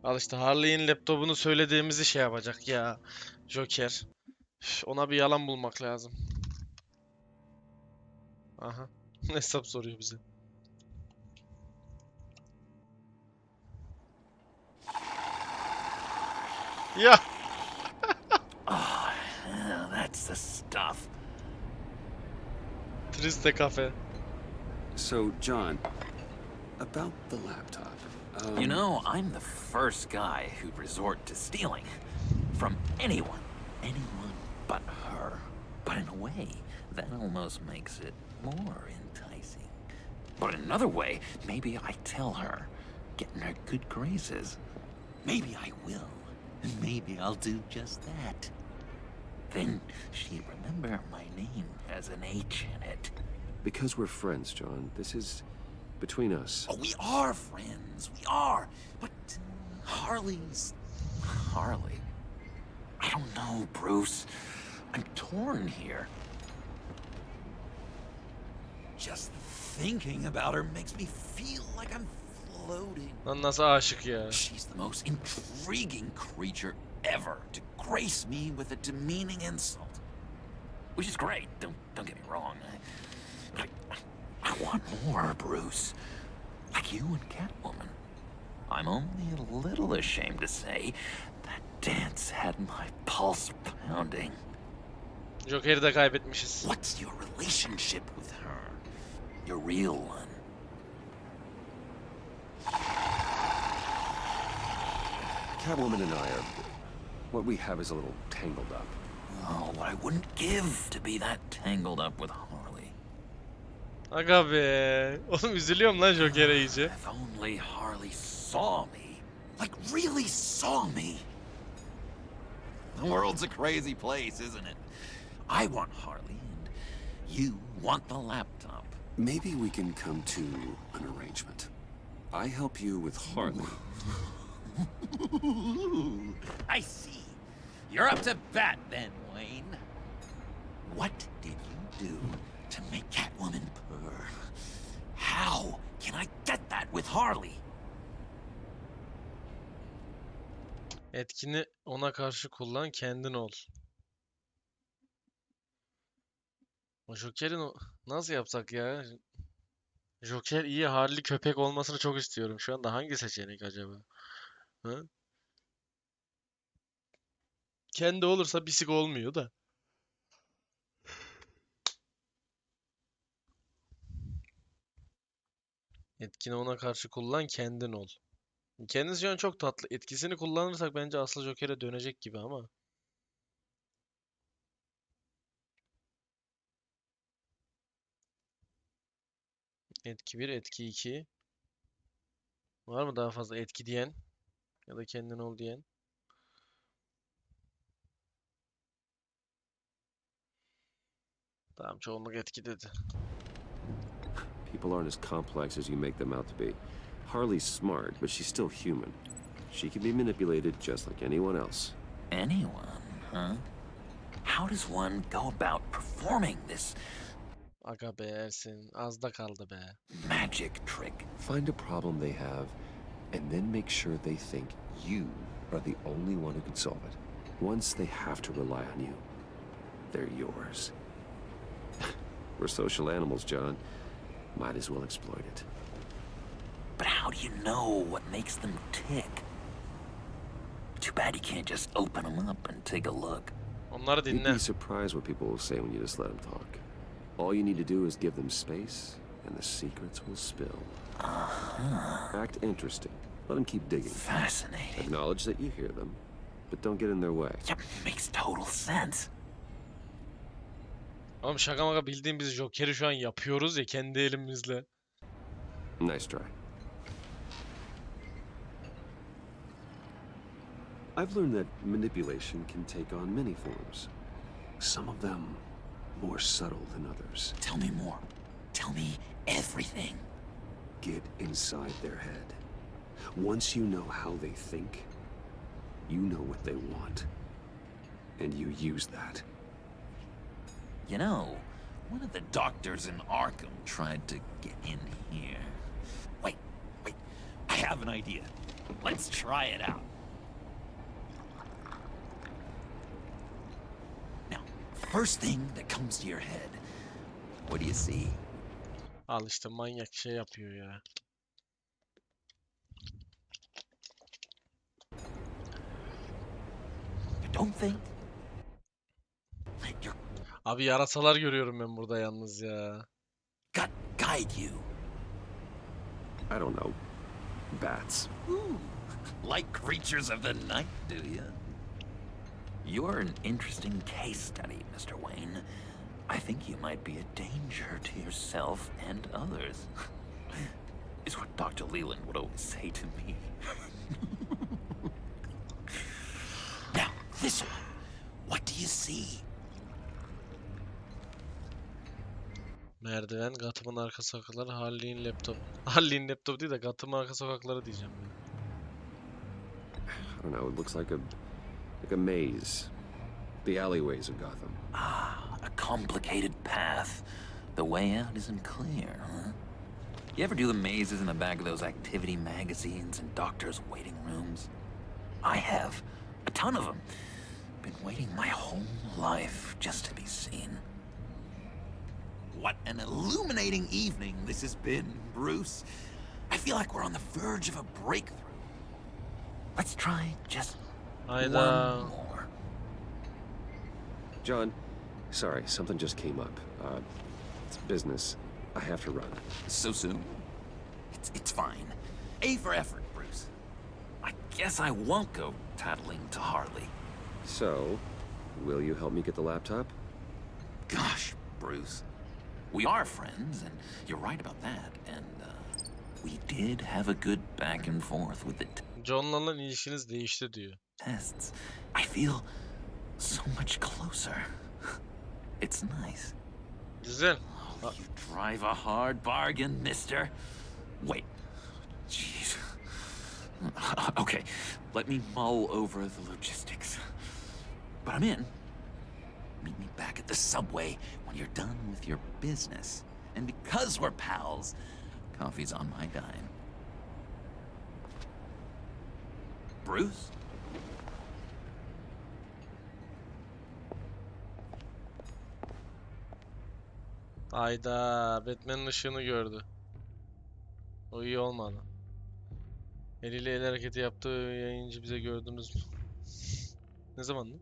Al işte Harley'in laptopunu söylediğimizi şey yapacak ya. Joker. Üf, ona bir yalan bulmak lazım. Aha. Hesap soruyor bize. Ya. Oh, that's the stuff. Triste kafe. So, John, about the laptop. You know, I'm the first guy who'd resort to stealing. From anyone. Anyone but her. But in a way, that almost makes it more enticing. But in another way, maybe I tell her, get in her good graces. Maybe I will. And maybe I'll do just that. Then she'd remember my name has an H in it. Because we're friends, John, this is between us. Oh, we are friends. We are. But Harley's... Harley. I don't know, Bruce. I'm torn here. Just thinking about her makes me feel like I'm floating. Lan nasıl aşık ya. She's the most intriguing creature ever to grace me with a demeaning insult. Which is great, don't get me wrong. I want more, Bruce. Like you and Catwoman. I'm only a little ashamed to say that dance had my pulse pounding. Joker'i de kaybetmişiz. What's your relationship with her? Your real one? Catwoman and I are... What we have is a little tangled up. Oh, what I wouldn't give to be that tangled up with Harley. Aga be. Oğlum üzülüyorum lan Joker'e iyice. If only Harley saw me. Like, really saw me. The world's a crazy place, isn't it? I want Harley, and you want the laptop. Maybe we can come to an arrangement. I help you with Harley. I see. You're up to bat then, Wayne. What did you do to make Catwoman purr? How can I get that with Harley? Etkini ona karşı kullan, kendin ol. O Joker'in nasıl yapsak ya? Joker iyi, Harley köpek olmasını çok istiyorum. Şu anda hangi seçenek acaba? Hı? Kendi olursa bisik olmuyor da. Etkini ona karşı kullan, kendin ol. Kendisi şu an çok tatlı. Etkisini kullanırsak bence asıl Joker'e dönecek gibi ama. Etki 1, etki 2. Var mı daha fazla etki diyen? Ya da kendin ol diyen? Tamam, çoğunluk etki dedi. People aren't as complex as you make them out to be. Harley's smart, but she's still human. She can be manipulated just like anyone else. Anyone, huh? How does one go about performing this Aga be Ersin, az da kaldı be. magic trick? Find a problem they have, and then make sure they think you are the only one who can solve it. Once they have to rely on you, they're yours. We're social animals, John. Might as well exploit it. But how do you know what makes them tick? Too bad you can't just open them up and take a look. Onları You'd dinle. be surprised what people will say when you just let them talk. All you need to do is give them space, and the secrets will spill. Act interesting. Let them keep digging. Fascinating. Acknowledge that you hear them, but don't get in their way. Yep, makes total sense. Oğlum şaka maka bildiğim biz Joker'i şu an yapıyoruz ya kendi elimizle. Nice try. I've learned that manipulation can take on many forms. Some of them more subtle than others. Tell me more. Tell me everything. Get inside their head. Once you know how they think, you know what they want. And you use that. You know, one of the doctors in Arkham tried to get in here. Wait. I have an idea. Let's try it out. Now, first thing that comes to your head, what do you see? Al işte manyak şey yapıyor ya. You don't think? Let your Abi yarasalar görüyorum ben burada yalnız ya. gut guide you. I don't know. Bats. Ooh, like creatures of the night, do you? You're an interesting case study, Mr. Wayne. I think you might be a danger to yourself and others. Is what Dr. Leland would always say to me. Now, this one. What do you see? Merdiven, Gotham'ın arka sokakları, Harley'in laptop. Harley'in laptopu değil de Gotham'ın arka sokakları diyeceğim ben. I don't know. It looks like a maze. The alleyways of Gotham. Ah, a complicated path. The way out isn't clear, huh? You ever do the mazes in the back of those activity magazines and doctors' waiting rooms? I have. A ton of them. Been waiting my whole life just to be seen. What an illuminating evening this has been, Bruce. I feel like we're on the verge of a breakthrough. Let's try just one more. John, sorry, something just came up. It's business. I have to run. So soon? It's fine. A for effort, Bruce. I guess I won't go tattling to Harley. So, Will you help me get the laptop? Gosh, Bruce. We are friends, and you're right about that. And we did have a good back and forth with it. John'la olan ilişkiniz değişti diyor. Tests. I feel so much closer. It's nice. Güzel. Oh, you drive a hard bargain, mister. Wait. Jeez. Okay, let me mull over the logistics. But I'm in. Meet me back at the subway when you're done with your business. And because we're pals, coffee's on my dime. Bruce? Ayda Batman'ın ışığını gördü. O iyi olmadı. Eliyle el hareketi yaptığı yayıncı bize gördüğümüz... Ne zamandı?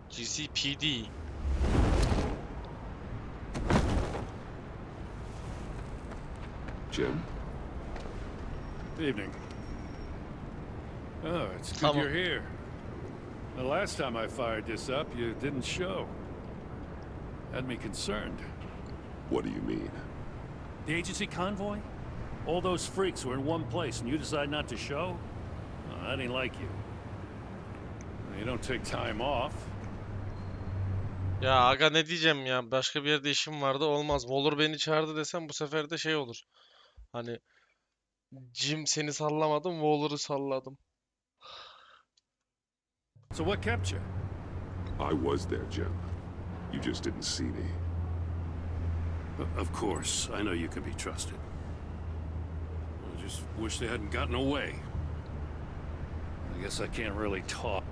GCPD. Jim? Evening. Oh, it's good Tamam. you're here. The last time I fired this up, you didn't show. Had me concerned. What do you mean? The agency convoy? All those freaks were in one place and you decide not to show? Oh, that ain't like you. You don't take time off. Ya aga ne diyeceğim ya, başka bir yerde işim vardı, olmaz. Waller beni çağırdı desem bu sefer de şey olur. Hani Jim seni sallamadım, Waller'ı salladım. So what kept you? I was there, Jim. You just didn't see me. Of course, I know you can be trusted. I just wish they hadn't gotten away. I guess I can't really talk.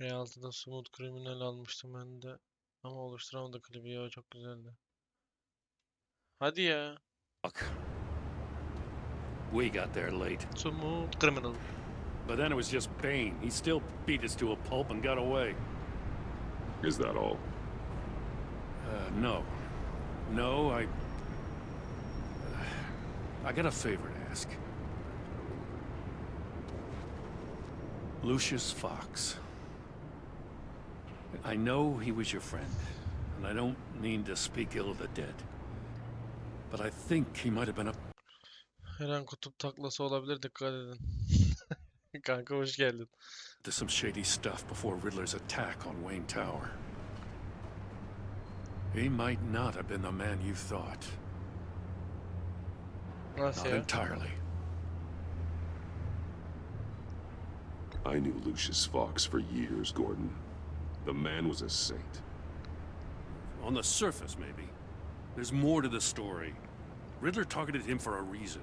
R6'da Smooth Criminal almıştım ben de. Ama oluşturamadı klibi ya, çok güzeldi. Hadi ya. We got there late. Smooth Criminal. But then it was just Bane. He still beat us to a pulp and got away. Is that all? No. No, I got a favor to ask. Lucius Fox. I know he was your friend, and I don't mean to speak ill of the dead. But I think he might have been a... Her an kutup taklası olabilir, dikkat edin. Kanka hoş geldin. to some shady stuff before Riddler's attack on Wayne Tower. He might not have been the man you thought. Nasıl Not ya? entirely. I knew Lucius Fox for years, Gordon. The man was a saint. On the surface, maybe. There's more to the story. Riddler targeted him for a reason.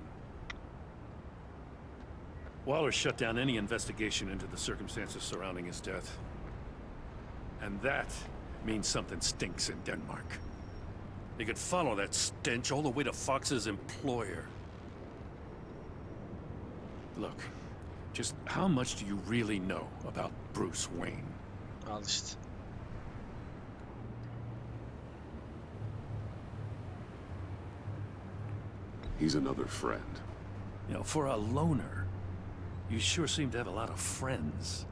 Waller shut down any investigation into the circumstances surrounding his death. And that means something stinks in Denmark. They could follow that stench all the way to Fox's employer. Look, just how much do you really know about Bruce Wayne? Al işte. He's another friend. You know, for a loner, you sure seem to have a lot of friends.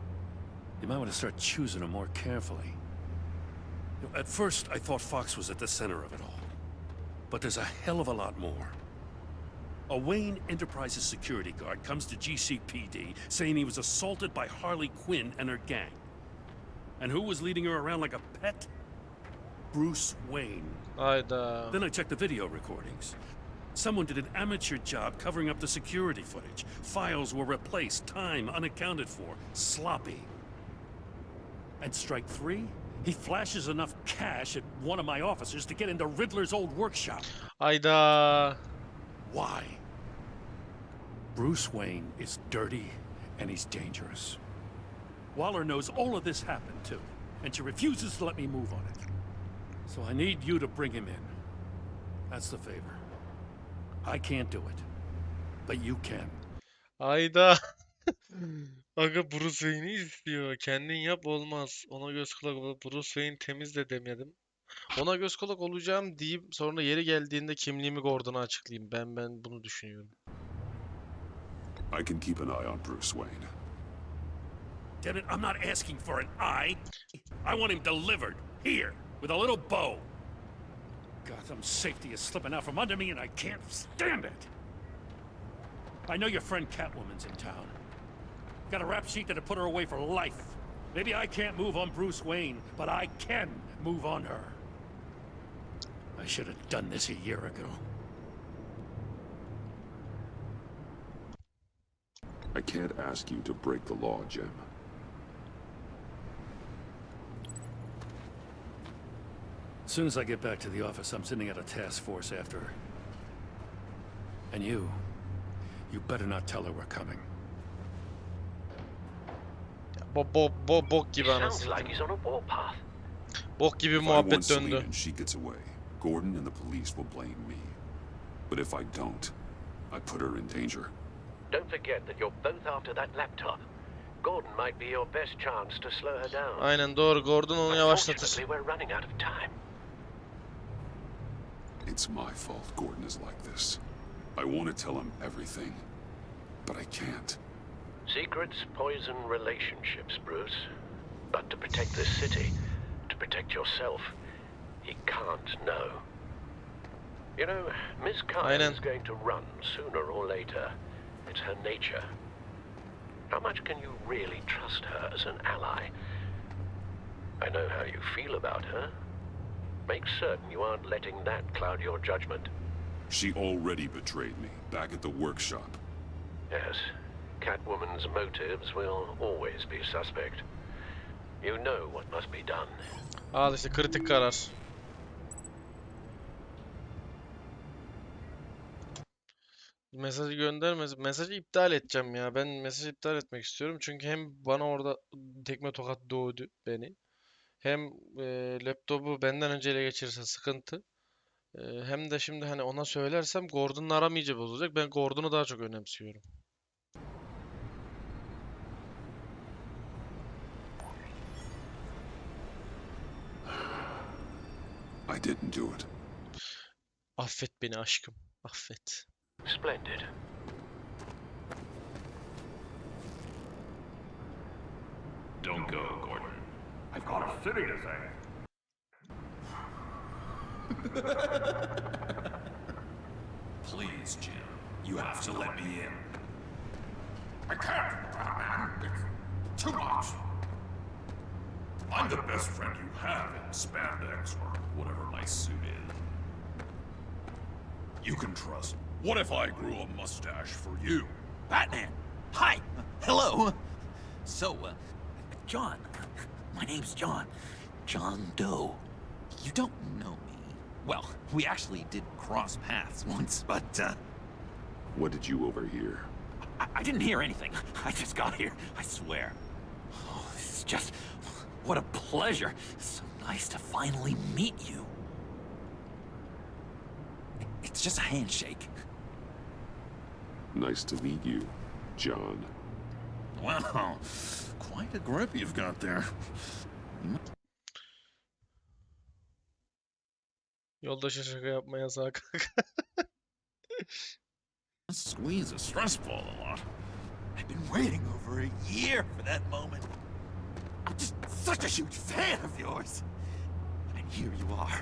You might want to start choosing them more carefully. You know, at first, I thought Fox was at the center of it all. But there's a hell of a lot more. A Wayne Enterprises security guard comes to GCPD saying he was assaulted by Harley Quinn and her gang. And who was leading her around like a pet? Bruce Wayne. Hayda. Then I checked the video recordings. Someone did an amateur job covering up the security footage. Files were replaced, time unaccounted for, sloppy. And strike three? He flashes enough cash at one of my officers to get into Riddler's old workshop. Hayda. Why? Bruce Wayne is dirty and he's dangerous. Waller knows all of this happened too, and she refuses to let me move on it. So I need you to bring him in. That's the favor. I can't do it, but you can. Hayda. Aga Bruce Wayne'i istiyor. Kendin yap olmaz. Ona göz kulak ol. Bruce Wayne temiz de demedim. Ona göz kulak olacağım deyip sonra yeri geldiğinde kimliğimi Gordon'a açıklayayım. Ben bunu düşünüyorum. I can keep an eye on Bruce Wayne. Damn it, I'm not asking for an eye. I want him delivered, here, with a little bow. Gotham's safety is slipping out from under me and I can't stand it. I know your friend Catwoman's in town. Got a rap sheet that'd put her away for life. Maybe I can't move on Bruce Wayne, but I can move on her. I should have done this a year ago. I can't ask you to break the law, Jim. As soon as I get back to the office, I'm sending out a task force after her. And you better not tell her we're coming. Bok gibi Sounds anasını. like he's on a warpath. Bok gibi If I muhabbet want Selina döndü. and she gets away, Gordon and the police will blame me. But if I don't, I put her in danger. Don't forget that you're both after that laptop. Gordon might be your best chance to slow her down. Aynen doğru. Gordon onu yavaşlatır. Unfortunately, we're running out of time. It's my fault Gordon is like this. I want to tell him everything, but I can't. Secrets poison relationships, Bruce. But to protect this city, to protect yourself, he can't know. You know, Miss Kyle is going to run sooner or later. It's her nature. How much can you really trust her as an ally? I know how you feel about her. Make certain you aren't letting that cloud your judgment. She already betrayed me back at the workshop. Yes, Catwoman's motives will always be suspect. You know what must be done. Al işte kritik karar. Mesajı göndermez. Mesajı iptal edeceğim ya. Ben mesajı iptal etmek istiyorum. Çünkü hem bana orada tekme tokat doğdu beni. Hem laptopu benden önce ele geçirirse sıkıntı. Hem de şimdi hani ona söylersem Gordon'un aramayıcı bozulacak. Ben Gordon'u daha çok önemsiyorum. I didn't do it. Affet beni aşkım. Affet. Splendid. Don't go, Gordon. I've got a city to save. Please, Jim. You have to let me in. I can't, Batman. It's too much. I'm the best friend you have in spandex or whatever my suit is. You can trust. What if I grew a mustache for you? Batman! Hi! Hello! So, John. My name's John. John Doe. You don't know me. Well, we actually did cross paths once, but, What did you overhear? I didn't hear anything. I just got here, I swear. Oh, this is just... What a pleasure. So nice to finally meet you. It's just a handshake. Nice to meet you, John. Wow, quite a grip you've got there. Yoldaşa şaka yapma yasağı kanka. Squeeze a stress ball a lot. I've been waiting over a year for that moment. I'm just such a huge fan of yours. And here you are,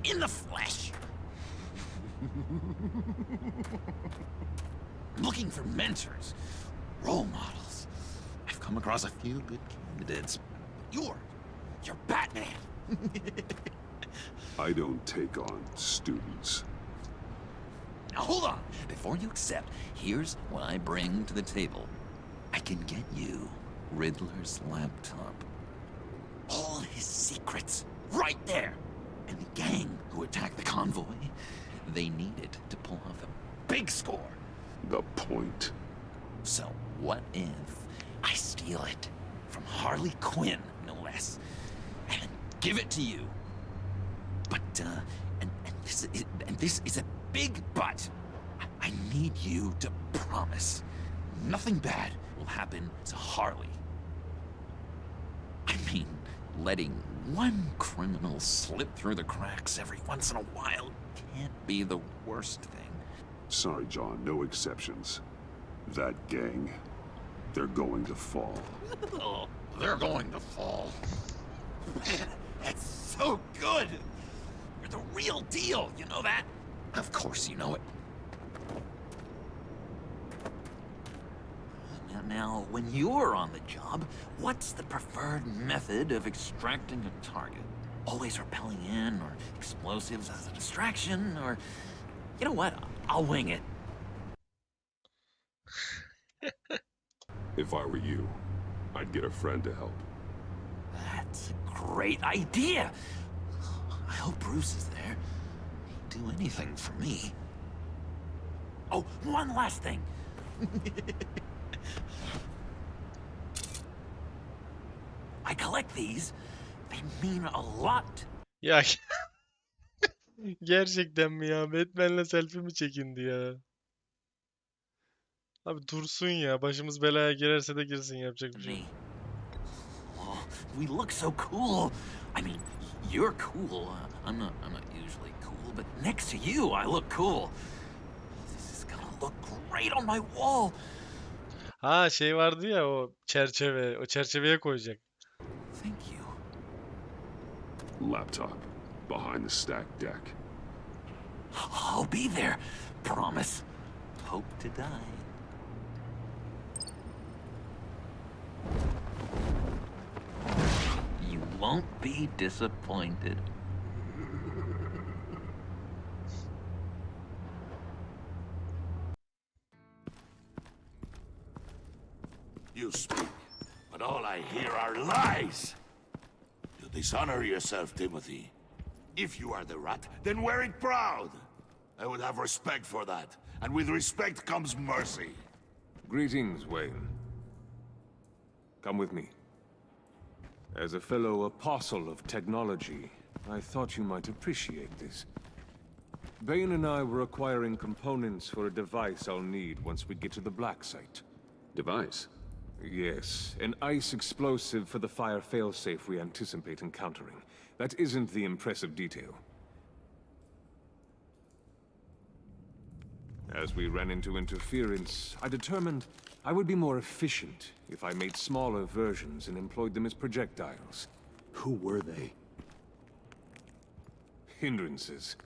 in the flesh. Looking for mentors, role models. I've come across a few good candidates. You're Batman. I don't take on students. Now hold on. Before you accept, here's what I bring to the table. I can get you Riddler's laptop. All his secrets, right there. And the gang who attacked the convoy, they need it to pull off a big score. The point. So what if I steal it from Harley Quinn, no less, and give it to you? But this is a big but. I need you to promise nothing bad will happen to Harley. I mean, letting one criminal slip through the cracks every once in a while can't be the worst thing. Sorry, John, no exceptions. That gang, they're going to fall. They're going to fall. Man, that's so good. You're the real deal, you know that? Of course you know it. Now, when you're on the job, what's the preferred method of extracting a target? Always rappelling in, or explosives as a distraction, or... You know what? I'll wing it. If I were you, I'd get a friend to help. That's a great idea. I hope Bruce is there. He'd do anything for me. Oh, one last thing. I collect these. They mean a lot. Ya gerçekten mi ya? Batman'le selfie mi çekindi ya? Abi dursun ya. Başımız belaya girerse de girsin, yapacak bir şey yok. Oh, we look so cool. I mean, you're cool. I'm not usually cool, but next to you, I look cool. This is gonna look great on my wall. Ha şey vardı ya, o çerçeve. O çerçeveye koyacak. Thank you. Laptop. Behind the stacked deck. I'll be there. Promise. Hope to die. You won't be disappointed. You speak, but all I hear are lies. You dishonor yourself, Timothy. If you are the rat, then wear it proud. I would have respect for that, and with respect comes mercy. Greetings, Wayne. Come with me. As a fellow apostle of technology, I thought you might appreciate this. Bane and I were acquiring components for a device I'll need once we get to the Black Site. Device? Yes, an ice explosive for the fire failsafe we anticipate encountering. That isn't the impressive detail. As we ran into interference, I determined I would be more efficient if I made smaller versions and employed them as projectiles. Who were they? Hindrances.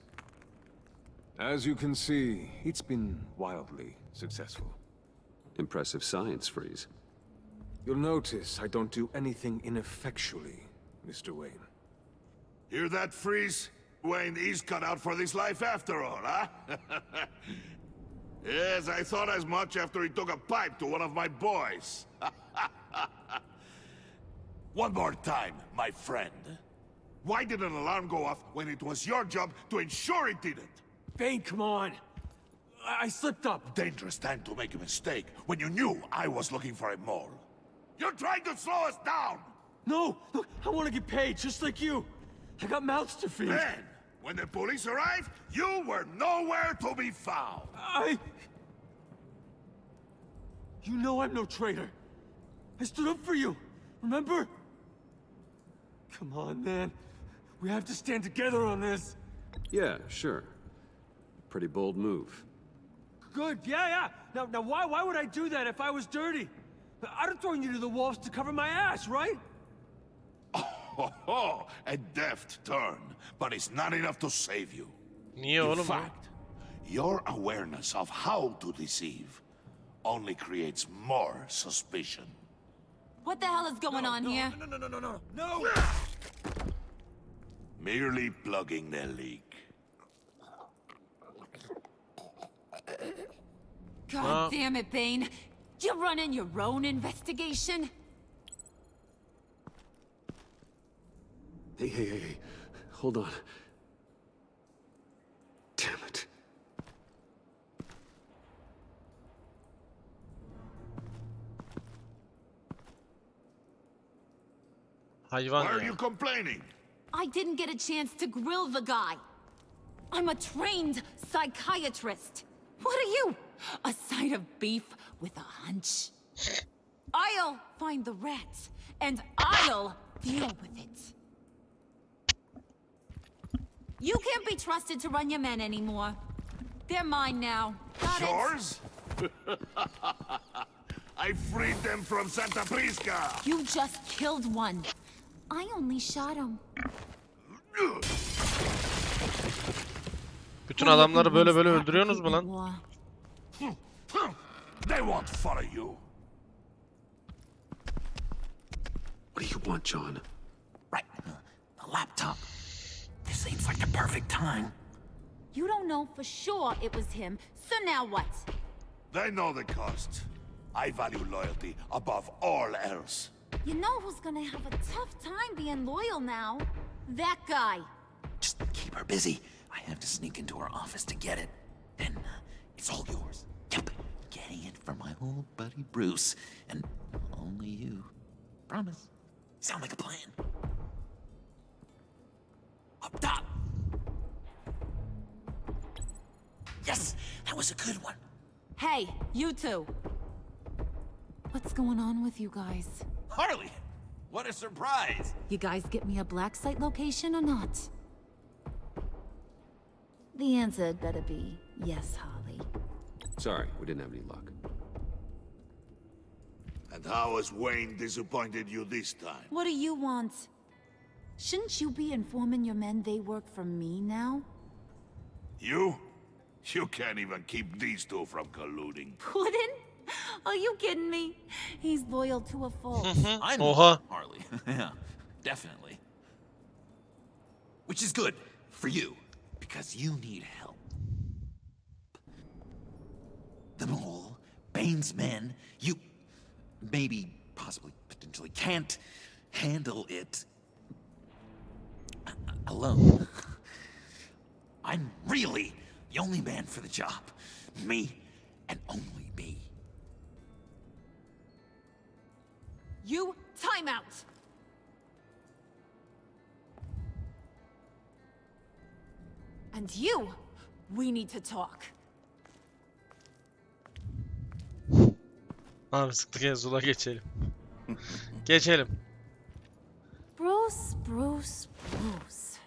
As you can see, it's been wildly successful. Impressive science, Freeze. You'll notice I don't do anything ineffectually, Mr. Wayne. Hear that, Freeze? Wayne is cut out for this life after all, huh? Yes, I thought as much after he took a pipe to one of my boys. One more time, my friend. Why did an alarm go off when it was your job to ensure it didn't? Bane, come on! I slipped up! Dangerous time to make a mistake when you knew I was looking for a mole. You're trying to slow us down! No! Look, I want to get paid, just like you! I got mouths to feed! Then, when the police arrived, you were nowhere to be found! You know I'm no traitor! I stood up for you, remember? Come on, man. We have to stand together on this! Yeah, sure. Pretty bold move. Good, yeah. Now why would I do that if I was dirty? I'd have thrown you to the wolves to cover my ass, right? Oh, a deft turn, but it's not enough to save you. Niye In oğlum ya? fact, your awareness of how to deceive only creates more suspicion. What the hell is going on here? No! Merely plugging the leak. God damn it, Bane. You're running your own investigation? Hey. Hold on. Damn it. Hayvan Why are ya. you complaining? I didn't get a chance to grill the guy. I'm a trained psychiatrist. What are you? A side of beef with a hunch? I'll find the rats, and I'll deal with it. You can't be trusted to run your men anymore. They're mine now. Got it? Yours? I freed them from Santa Prisca! You just killed one. I only shot him. Bütün adamları böyle öldürüyorsunuz mu lan? They won't follow you. What do you want, John? Right, the laptop. This seems like the perfect time. You don't know for sure it was him, so now what? They know the cost. I value loyalty above all else. You know who's gonna have a tough time being loyal now? That guy. Just keep her busy. I have to sneak into her office to get it. Then it's all yours. Yep, getting it from my old buddy Bruce, and only you. Promise. Sound like a plan. Up top. Yes, that was a good one. Hey, you two. What's going on with you guys? Harley, what a surprise! You guys get me a black site location or not? The answer had better be yes, Harley. Sorry, we didn't have any luck. And how has Wayne disappointed you this time? What do you want? Shouldn't you be informing your men they work for me now? You? You can't even keep these two from colluding. Puddin'? Are you kidding me? He's loyal to a fault. I know Oha. Harley. Yeah, definitely. Which is good for you, because you need help. The mole, Bane's men, you maybe, possibly, potentially can't handle it alone. I'm really the only man for the job. Me and only me. You time out. And you, we need to talk. Abi sıktık en sola geçelim. Geçelim. Bruce, Bruce, Bruce.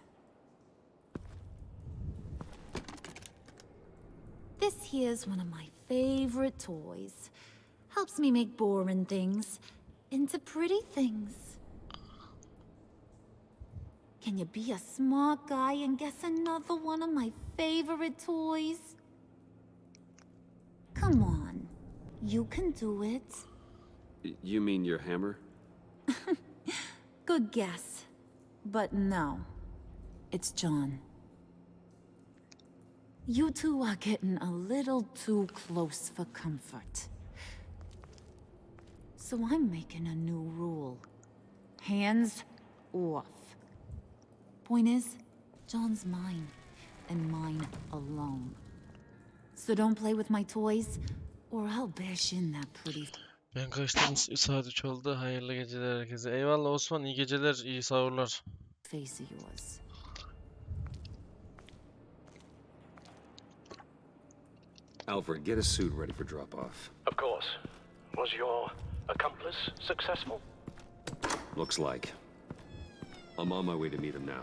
This here's one of my favorite toys. Helps me make boring things into pretty things. Can you be a smart guy and guess another one of my favorite toys? Come on, you can do it. You mean your hammer? Good guess. But no, it's John. You two are getting a little too close for comfort. So I'm making a new rule. Hands off. Point is, John's mine, and mine alone. So don't play with my toys, or I'll bash in that pretty... Ben kaçtım, saat 3 oldu. Hayırlı geceler herkese. Eyvallah Osman, iyi geceler, iyi sahurlar. face of yours. Alfred, get a suit ready for drop-off. Of course. Was your accomplice successful? Looks like. I'm on my way to meet him now.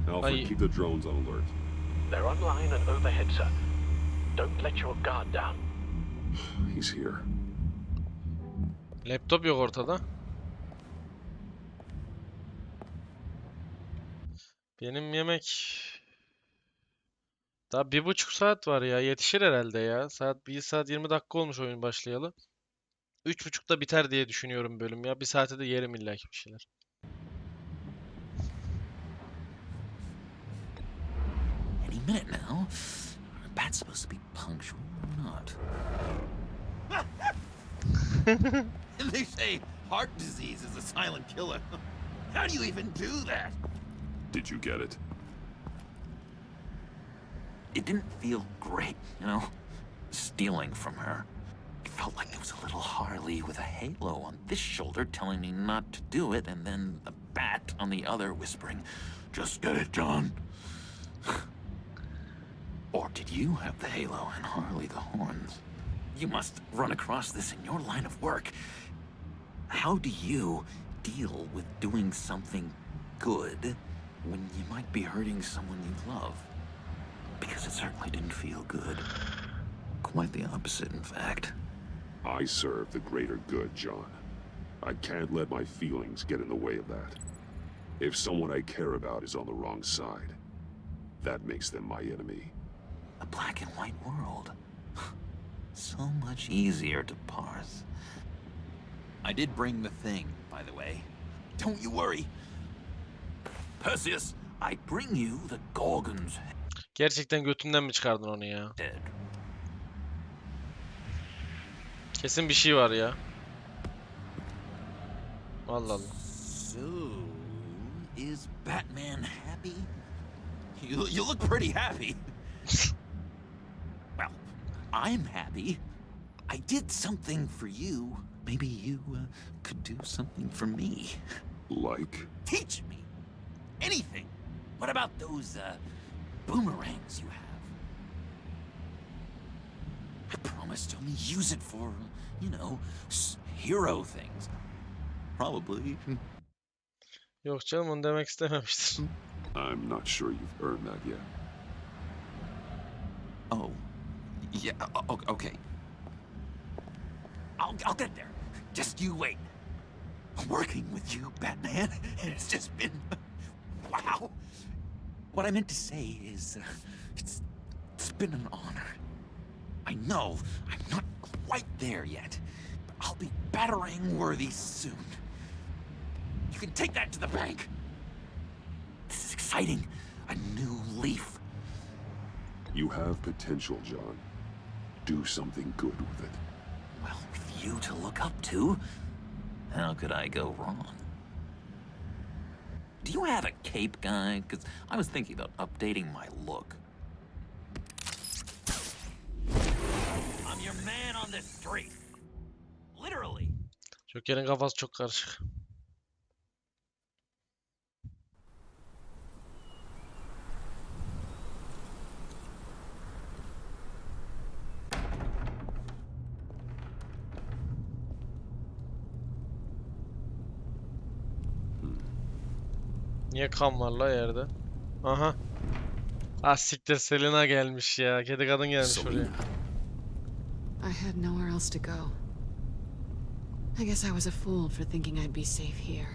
Alfred, keep the drones on alert. They're online and overhead, sir. Don't let your guard down. He's here. Laptop yok ortada. Benim yemek... Daha 1,5 saat var ya. Yetişir herhalde ya. Saat 1 saat 20 dakika olmuş oyun başlayalı. 3,5'da biter diye düşünüyorum bölüm ya. 1 saate de yerim illaki bir şeyler. Any minute now. Bat's supposed to be punctual or not? They say heart disease is a silent killer. How do you even do that? Did you get it? It didn't feel great, you know? Stealing from her. It felt like there was a little Harley with a halo on this shoulder telling me not to do it, and then a bat on the other whispering, "Just get it, John." Or did you have the halo and Harley the horns? You must run across this in your line of work. How do you deal with doing something good when you might be hurting someone you love? Because it certainly didn't feel good. Quite the opposite, in fact. I serve the greater good, John. I can't let my feelings get in the way of that. If someone I care about is on the wrong side, that makes them my enemy. A black and white world. So much easier to parse. I did bring the thing, by the way. Don't you worry. Perseus, I bring you the Gorgon's Gerçekten götünden mi çıkardın onu ya? head. Kesin bir şey var ya. Allah Allah. So, is Batman happy? You look pretty happy. Well, I'm happy. I did something for you. Maybe you could do something for me. Like? Teach me anything. What about those boomerangs you have? I promised to only use it for, you know, hero things. Probably. Yok canım, onu demek istememiştir. I'm not sure you've earned that yet. Oh, yeah, okay. I'll get there. Just you wait. Working with you, Batman, it's just been... wow. What I meant to say is, it's been an honor. I know I'm not quite there yet, but I'll be battering worthy soon. You can take that to the bank. This is exciting. A new leaf. You have potential, John. Do something good with it. Well, with you to look up to, how could I go wrong? Do you have a cape, guy? Because I was thinking about updating my look. I'm your man on this street. Literally. Joker'in kafası çok karışık. Niye kan var la yerde? Aha. Ah siktir, Selena gelmiş ya. Kedi kadın gelmiş buraya. I had nowhere else to go. I guess I was a fool for thinking I'd be safe here.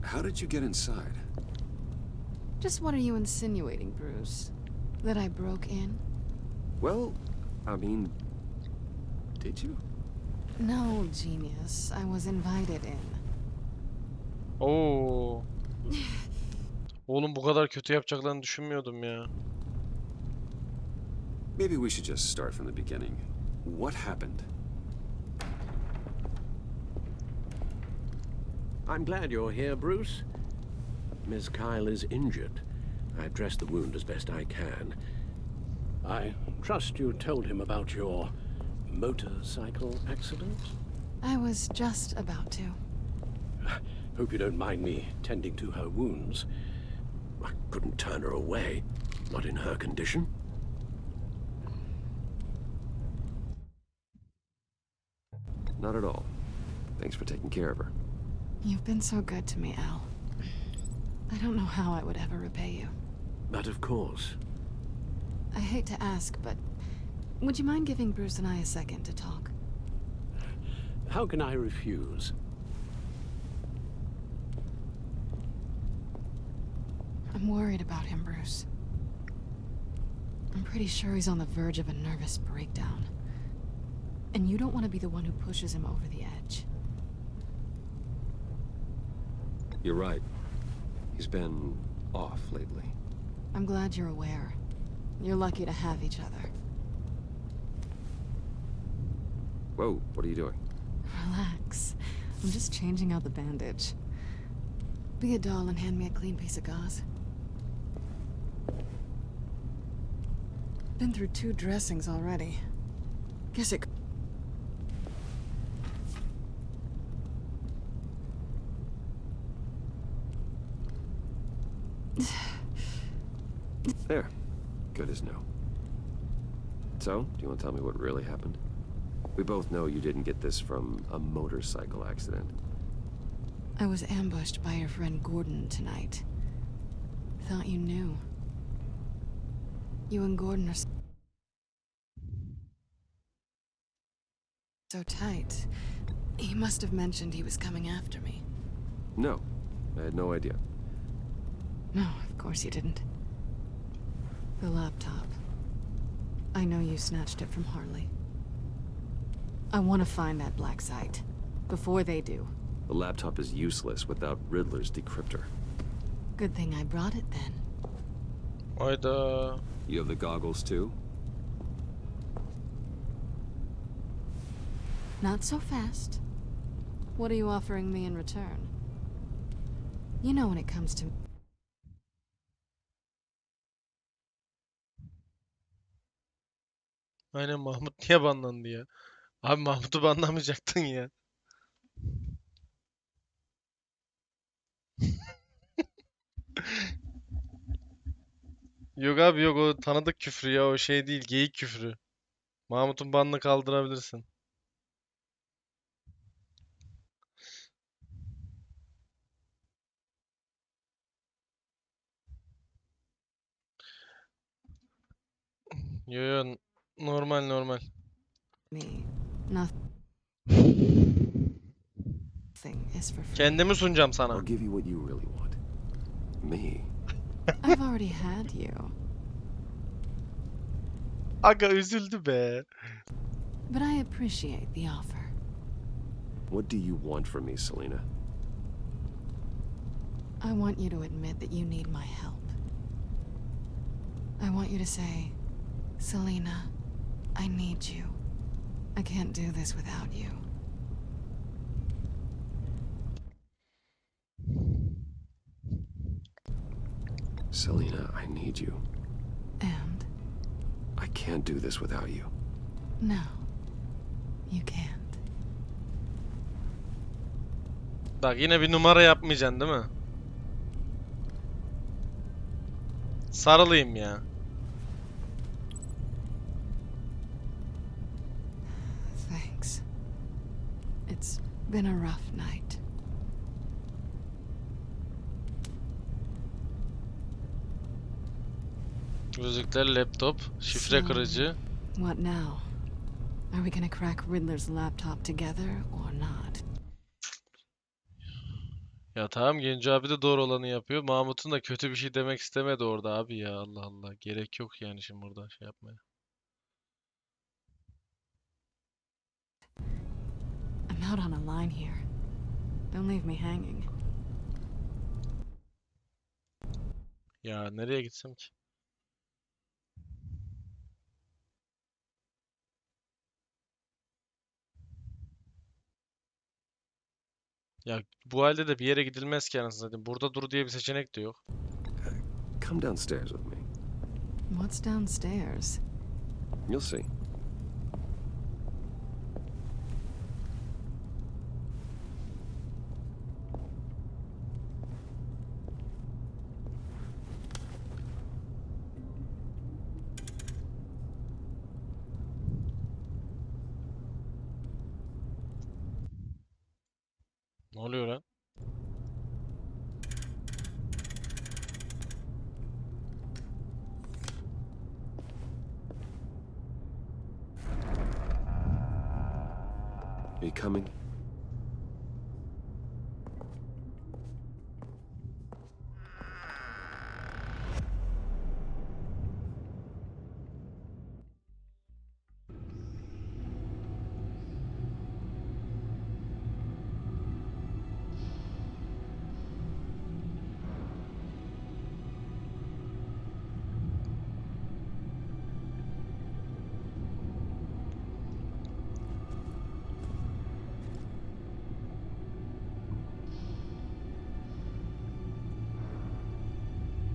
How did you get inside? Just what are you insinuating, Bruce? That I broke in? Well, I mean, did you? No, genius. I was invited in. Oo. Oğlum bu kadar kötü yapacaklarını düşünmüyordum ya. Maybe we should just start from the beginning. What happened? I'm glad you're here, Bruce. Miss Kyle is injured. I've dressed the wound as best I can. I trust you told him about your motorcycle accident? I was just about to. Hope you don't mind me tending to her wounds. I couldn't turn her away, not in her condition. Not at all. Thanks for taking care of her. You've been so good to me, Al. I don't know how I would ever repay you. But of course. I hate to ask, but would you mind giving Bruce and I a second to talk? How can I refuse? I'm worried about him, Bruce. I'm pretty sure he's on the verge of a nervous breakdown. And you don't want to be the one who pushes him over the edge. You're right. He's been off lately. I'm glad you're aware. You're lucky to have each other. Whoa, what are you doing? Relax. I'm just changing out the bandage. Be a doll and hand me a clean piece of gauze. Been through 2 dressings already. Guess it... There. Good as new. So, do you want to tell me what really happened? We both know you didn't get this from a motorcycle accident. I was ambushed by your friend Gordon tonight. Thought you knew. You and Gordon are so tight. He must have mentioned he was coming after me. No, I had no idea. No, of course you didn't. The laptop. I know you snatched it from Harley. I want to find that black site. Before they do. The laptop is useless without Riddler's decryptor. Good thing I brought it then. Hayda. You have the goggles too? Not so fast. What are you offering me in return? You know when it comes to... Aynen, Mahmut niye banlandı ya? Abi Mahmut'u banlamayacaktın ya. Yok abi yok, o tanıdık küfrü ya, o şey değil, geyik küfrü. Mahmut'un banını kaldırabilirsin. Yo yo, normal normal. Me. Nothing is for free. Kendimi sunacağım sana. I'll give you what you really want. Me. I've already had you. Aga üzüldü be. But I appreciate the offer. What do you want from me, Selena? I want you to admit that you need my help. I want you to say, Selena, I need you. I can't do this without you. Selena, I need you. And? I can't do this without you. No, you can't. Bak yine bir numara yapmayacaksın değil mi? Sarılıyım ya. Thanks. It's been a rough night. Müzikler, laptop, şifre kırıcı. What now? Are we gonna crack Riddler's laptop together or not? Ya tamam, Genco abi de doğru olanı yapıyor. Mahmut'un da kötü bir şey demek istemedi orada abi ya, Allah Allah. Gerek yok yani şimdi burada şey yapmaya. I'm out on a line here. Don't leave me hanging. Ya nereye gitsem ki? Ya bu halde de bir yere gidilmez ki anasını satayım. Burada dur diye bir seçenek de yok. Come downstairs with me. What's downstairs? You'll see. Ne oluyor lan? Are you coming?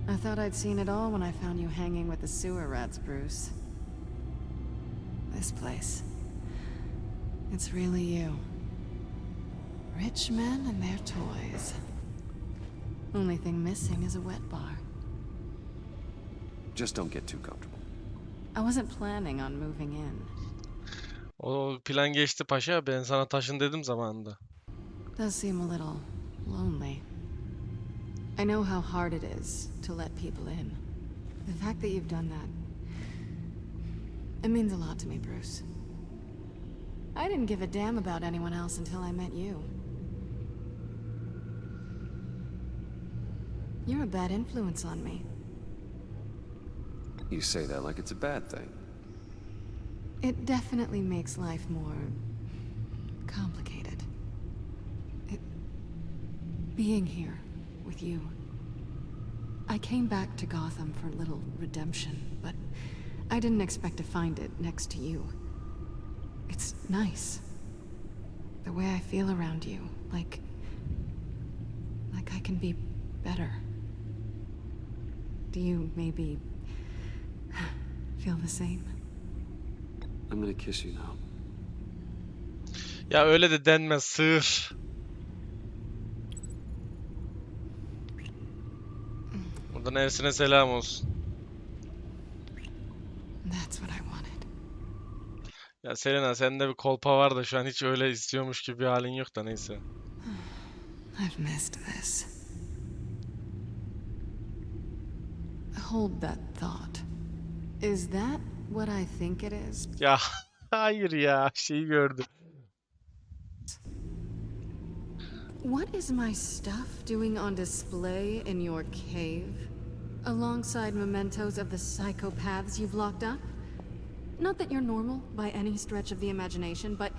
I thought I'd seen it all when I found you hanging with the sewer rats, Bruce. This place. It's really you. Rich men and their toys. Only thing missing is a wet bar. Just don't get too comfortable. I wasn't planning on moving in. O plan geçti paşa. Ben sana taşın dedim zamanında. Does seem a little lonely. I know how hard it is to let people in. The fact that you've done that, it means a lot to me, Bruce. I didn't give a damn about anyone else until I met you. You're a bad influence on me. You say that like it's a bad thing. It definitely makes life more complicated. Being here with you. I came back to Gotham for a little redemption, but I didn't expect to find it next to you. It's nice. The way I feel around you, like I can be better. Do you maybe feel the same? I'm gonna kiss you now. Ya öyle de denmez, sığır. Buradan Ersin'e selam olsun. That's what I wanted. Ya Selena, sende bir kolpa var da şu an hiç öyle istiyormuş gibi bir halin yok da neyse. I've missed this. Hold that thought. Is that what I think it is? Ya hayır ya, şeyi gördüm. What is my stuff doing on display in your cave? Alongside mementos of the psychopaths you've locked up? Not that you're normal by any stretch of the imagination, but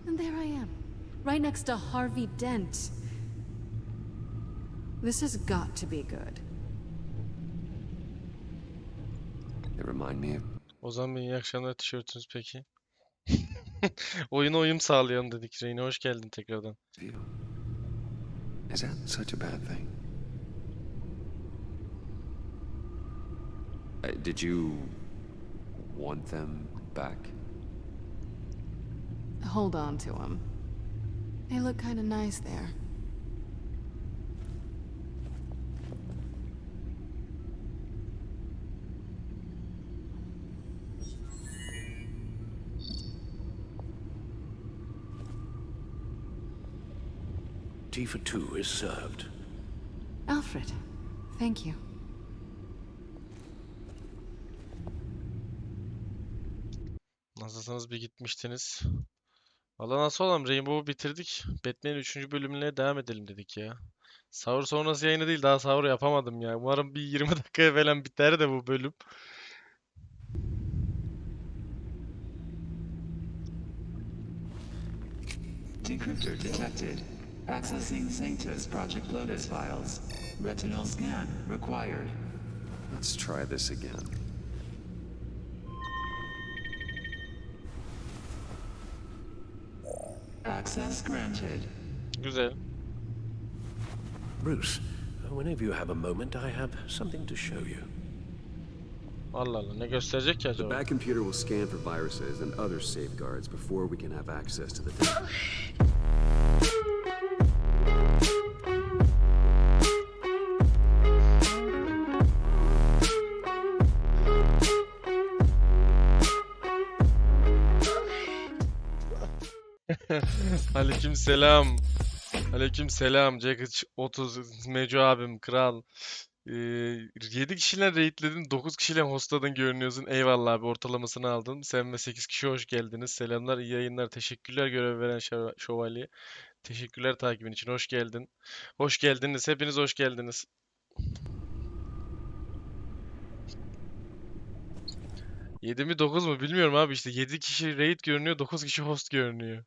and there I am, right next to Harvey Dent. This has got to be good. They remind me of... O zaman iyi akşamlar, tişörtünüz peki. Oyuna uyum sağlayalım dedik. Reyne hoş geldin tekrardan. Is that such a bad thing? Did you want them back? Hold on to them. They look kind of nice there. Tea for two is served. Alfred, thank you. Nasılsınız, bir gitmiştiniz. Valla nasıl olalım, Rainbow'u bitirdik. Batman'in 3. bölümüne devam edelim dedik ya. Sahur sonrası yayını değil, daha sahur yapamadım ya. Umarım bir 20 dakikaya falan biter de bu bölüm. Decryptor detected. Accessing Sanctus Project Lotus files. Retinal scan required. Let's try this again. Access granted. Güzel. Bruce, whenever you have a moment, I have something to show you. Allah Allah, ne gösterecek ki The acaba? back computer will scan for viruses and other safeguards before we can have access to the data. Aleyküm selam. Aleyküm selam. Jacket 30 Meco abim kral. 7 kişiyle raidledin, 9 kişiyle hostladın görünüyorsun. Eyvallah abi, ortalamasını aldın. Sen ve 8 kişi hoş geldiniz. Selamlar, iyi yayınlar. Teşekkürler görev veren şövalye. Teşekkürler takibin için. Hoş geldin. Hoş geldiniz. Hepiniz hoş geldiniz. Yedi mi 9 mu bilmiyorum abi, işte 7 kişi raid görünüyor, 9 kişi host görünüyor.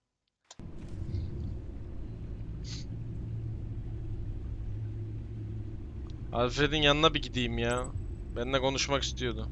Alfred'in yanına bir gideyim ya. Benimle konuşmak istiyordu.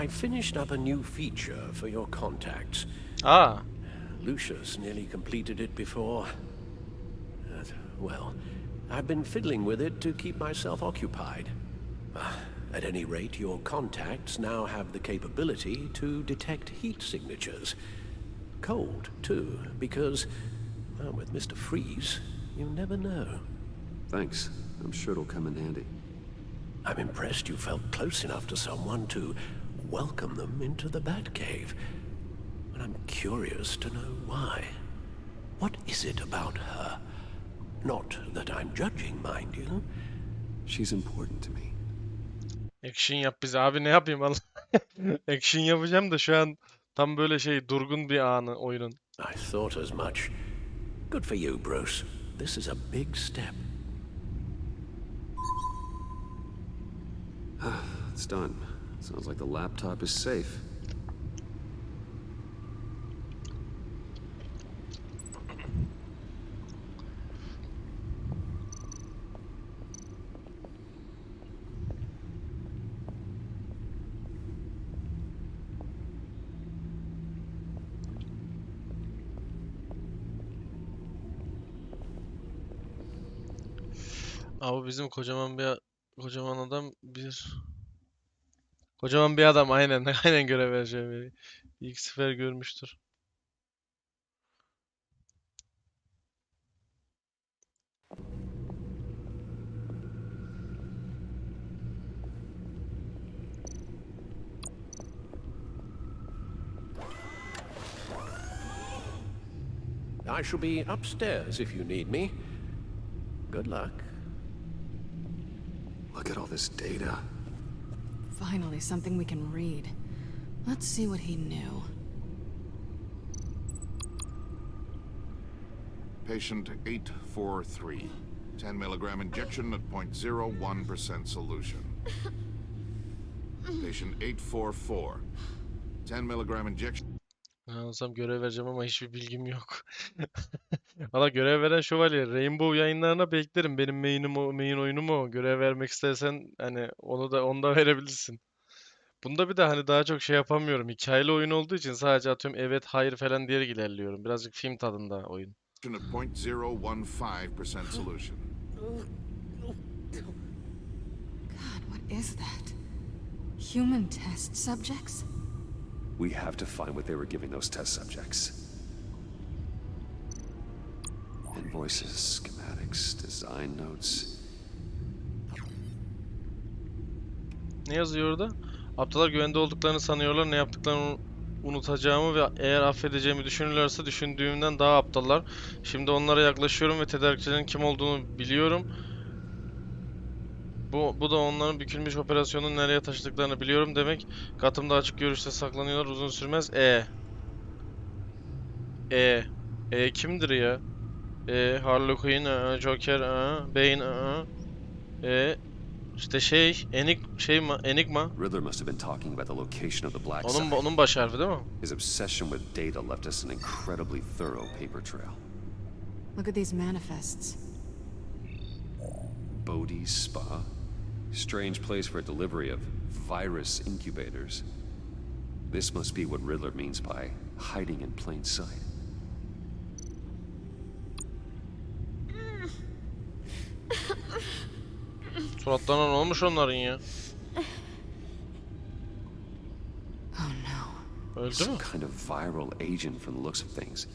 I finished up a new feature for your contacts. Ah. Lucius nearly completed it before. well, I've been fiddling with it to keep myself occupied. At any rate, your contacts now have the capability to detect heat signatures. Cold, too, because, well, with Mr. Freeze, you never know. Thanks. I'm sure it'll come in handy. I'm impressed you felt close enough to someone to welcome them into the Batcave. And I'm curious to know why. What is it about her? Not that I'm judging, mind you. She's important to me. Action yap bize abi, ne yapayım Allah. Action yapacağım da şu an tam böyle şey durgun bir anı oyunun. I thought as much. Good for you, Bruce. This is a big step. It's done. Sounds like the laptop is safe. Abi bizim kocaman adam kocaman bir adam, aynen aynen görev vereceğim. İlk sefer görmüştür. I shall be upstairs if you need me. Good luck. Look at all this data. Finally, something we can read. Let's see what he knew. Patient 843. 10 milligram injection at 0.01% solution. Patient 844. 10 milligram injection. Olsam görev vereceğim ama hiçbir bilgim yok. Valla görev veren şövalye. Rainbow yayınlarına beklerim. Benim main oyunum o. Görev vermek istersen hani onu da verebilirsin. Bunda bir de hani daha çok şey yapamıyorum. Hikayeli oyun olduğu için sadece atıyorum evet hayır falan diyerek ilerliyorum. Birazcık film tadında oyun. At 0.015% solution. God, what is that? Human test subjects? We have to find what they were giving those test subjects. Invoices, schematics, design notes. Ne yazıyor orada? Aptallar güvende olduklarını sanıyorlar. Ne yaptıklarını unutacağımı ve eğer affedeceğimi düşünürlerse düşündüğümden daha aptallar. Şimdi onlara yaklaşıyorum ve tedarikçilerin kim olduğunu biliyorum. Bu da onların bükülmüş operasyonun nereye taşıdıklarını biliyorum demek. Katımda açık görüşte saklanıyorlar. Uzun sürmez. Kimdir ya? Harley Quinn, Joker, Bane, işte Enigma. Riddler must have been talking about the location of the black site. Onun baş harfi değil mi? His obsession with data left us an incredibly thorough paper trail. Look at these manifests. Bodhi's Spa. Strange place for delivery of virus incubators. This must be what Riddler means by hiding in plain sight. Suratlarına ne olmuş onların ya? Oh no. Öldü Some mü? kind of viral agent from the looks of things.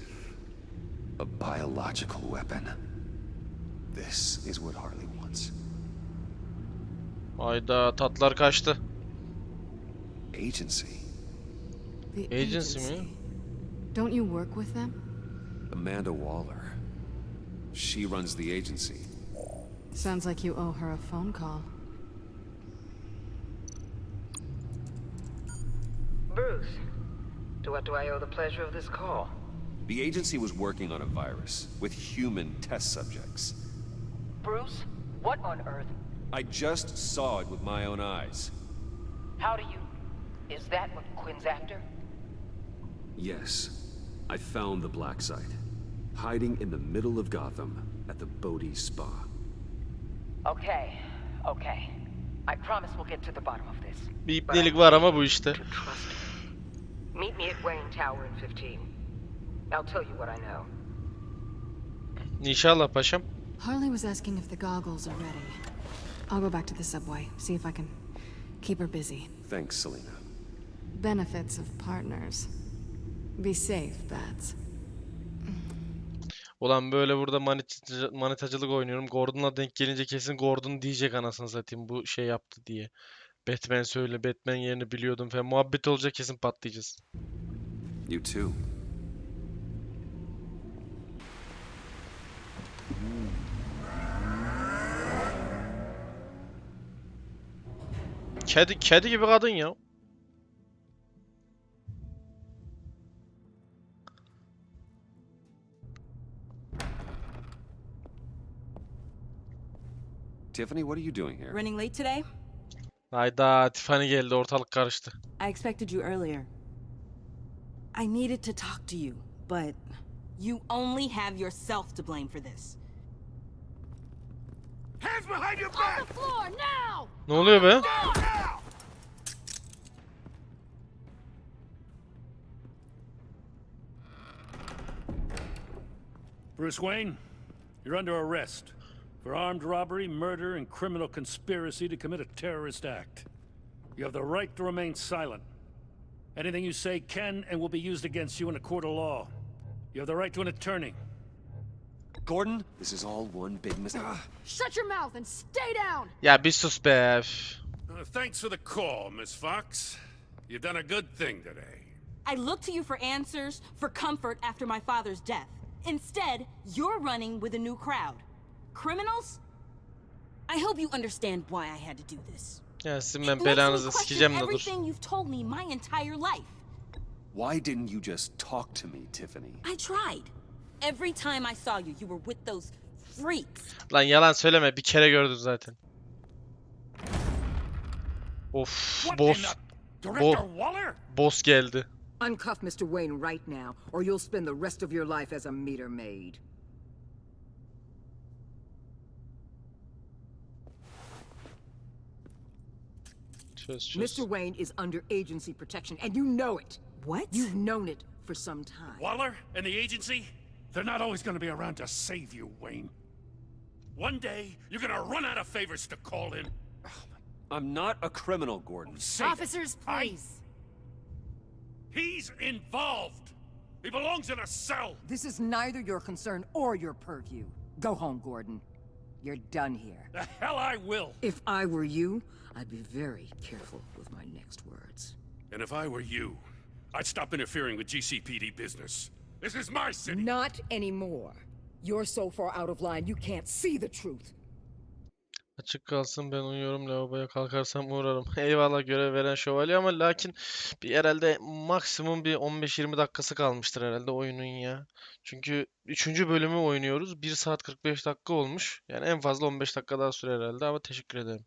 A biological weapon. This is what Harley wants. Hayda, tatlar kaçtı. Agency. The Agency mi? Don't you work with them? Amanda Waller. She runs the agency. Sounds like you owe her a phone call. Bruce, to what do I owe the pleasure of this call? The agency was working on a virus with human test subjects. Bruce, what on earth? I just saw it with my own eyes. How do you... Is that what Quinn's after? Yes, I found the black site, hiding in the middle of Gotham at the Bodhi Spa. Okay. I promise we'll get to the bottom of this. Bir ipnelik var ama bu işte. Meet me at Wayne Tower in 15. I'll tell you what I know. İnşallah paşam. Harley was asking if the goggles are ready. I'll go back to the subway, see if I can keep her busy. Thanks, Selena. Benefits of partners. Be safe, Bats. Ulan böyle burada manitacılık oynuyorum. Gordon'la denk gelince kesin Gordon diyecek anasını satayım bu şey yaptı diye. Batman söyle, Batman yerini biliyordum falan. Muhabbet olacak, kesin patlayacağız. You too. Kedi gibi kadın ya. Tiffany, what are you doing here? Running late today? Hayda, Tiffany geldi, ortalık karıştı. I expected you earlier. I needed to talk to you, but you only have yourself to blame for this. Hands behind your back! On the floor now! Ne oluyor be? Bruce Wayne, you're under arrest for armed robbery, murder, and criminal conspiracy to commit a terrorist act. You have the right to remain silent. Anything you say can and will be used against you in a court of law. You have the right to an attorney. Gordon, this is all one big mistake. Shut your mouth and stay down! Ya bir sus be. Üf. Thanks for the call, Miss Fox. You've done a good thing today. I looked to you for answers, for comfort after my father's death. Instead, you're running with a new crowd. Criminals? I hope you understand why I had to do this. Ya sizin It ben makes me belanızı question sikeceğim de dur. everything you've told me my entire life. Why didn't you just talk to me, Tiffany? I tried. Every time I saw you, you were with those freaks. Lan yalan söyleme, bir kere gördün zaten. Of, boss. Boss geldi. Uncuff Mr. Wayne right now, or you'll spend the rest of your life as a meter maid. Mr. Wayne is under agency protection, and you know it. What? You've known it for some time. Waller and the agency? They're not always going to be around to save you, Wayne. One day, you're going to run out of favors to call in. I'm not a criminal, Gordon. Officers, please. He's involved. He belongs in a cell. This is neither your concern or your purview. Go home, Gordon. You're done here. The hell I will. If I were you, I'd be very careful with my next words. And if I were you, I'd stop interfering with GCPD business. This is my city. Not anymore. You're so far out of line, you can't see the truth. Açık kalsın, ben uyuyorum, lavaboya kalkarsam uğrarım. Eyvallah görev veren şövalye, ama lakin bir herhalde maksimum bir 15-20 dakikası kalmıştır herhalde oyunun ya. Çünkü 3. bölümü oynuyoruz. 1 saat 45 dakika olmuş. Yani en fazla 15 dakika daha sürer herhalde, ama teşekkür ederim.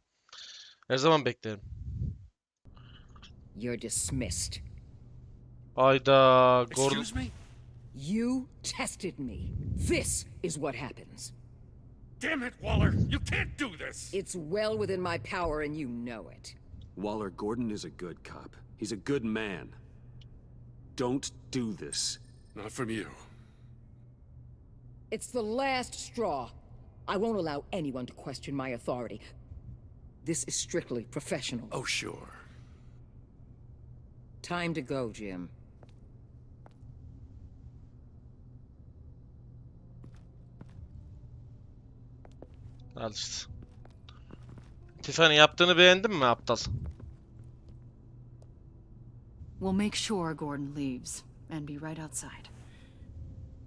Her zaman beklerim. You're dismissed. Ayda Gordon. Excuse me? You tested me. This is what happens. Damn it, Waller! You can't do this! It's well within my power and you know it. Waller, Gordon is a good cop. He's a good man. Don't do this. Not from you. It's the last straw. I won't allow anyone to question my authority. This is strictly professional. Oh, sure. Time to go, Jim. Al işte. Tiffany, yaptığını beğendin mi aptal? We'll make sure Gordon leaves and be right outside.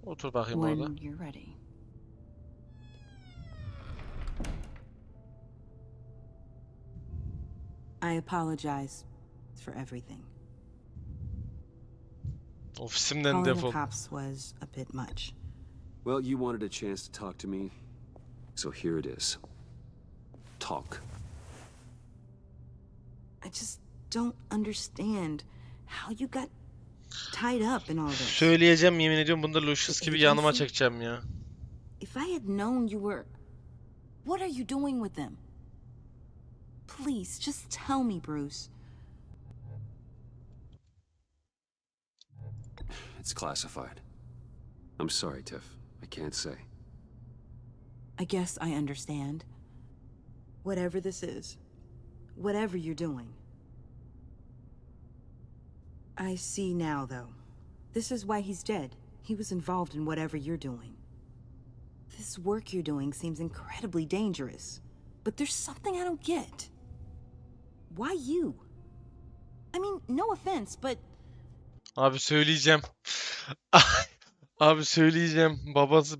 Otur bakayım When orada. you're ready. I apologize for everything. Ofisimden Calling the defol. cops was a bit much. Well, you wanted a chance to talk to me, so here it is. Talk. I just don't understand how you got tied up in all this. Söyleyeceğim, yemin ediyorum, bunu da Lucius gibi yanıma çekeceğim ya. If I had known you were... What are you doing with them? Please, just tell me, Bruce. It's classified. I'm sorry, Tiff. I can't say. I guess I understand. Whatever this is, whatever you're doing. I see now, though. This is why he's dead. He was involved in whatever you're doing. This work you're doing seems incredibly dangerous. But there's something I don't get. Why you? I mean, no offense, but... Abi söyleyeceğim. Abi söyleyeceğim.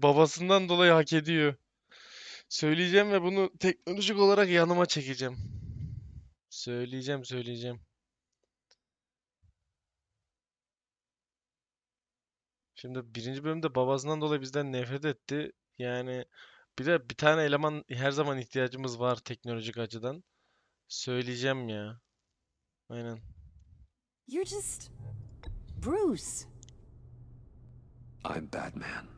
Babasından dolayı hak ediyor. Söyleyeceğim ve bunu teknolojik olarak yanıma çekeceğim. Söyleyeceğim. Şimdi birinci bölümde babasından dolayı bizden nefret etti. Yani bir de bir tane eleman her zaman ihtiyacımız var teknolojik açıdan. Söyleyeceğim ya. Aynen. You're just... Bruce. I'm Batman.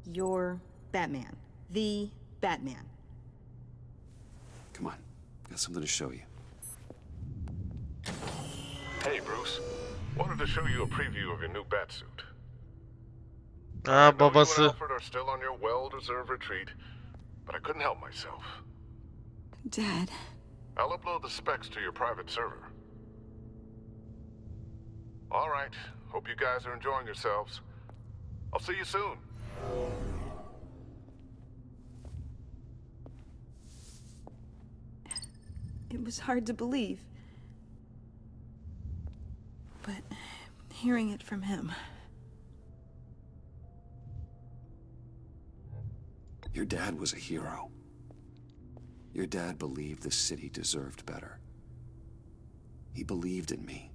You're Batman. The Batman. Come on, got something to show you. Hey, Bruce. Wanted to show you a preview of your new batsuit. Ha, babası. You and Alfred are still on your well-deserved retreat, but I couldn't help myself. Dad. I'll upload the specs to your private server. All right. Hope you guys are enjoying yourselves. I'll see you soon. It was hard to believe. But hearing it from him... Your dad was a hero. Your dad believed the city deserved better. He believed in me.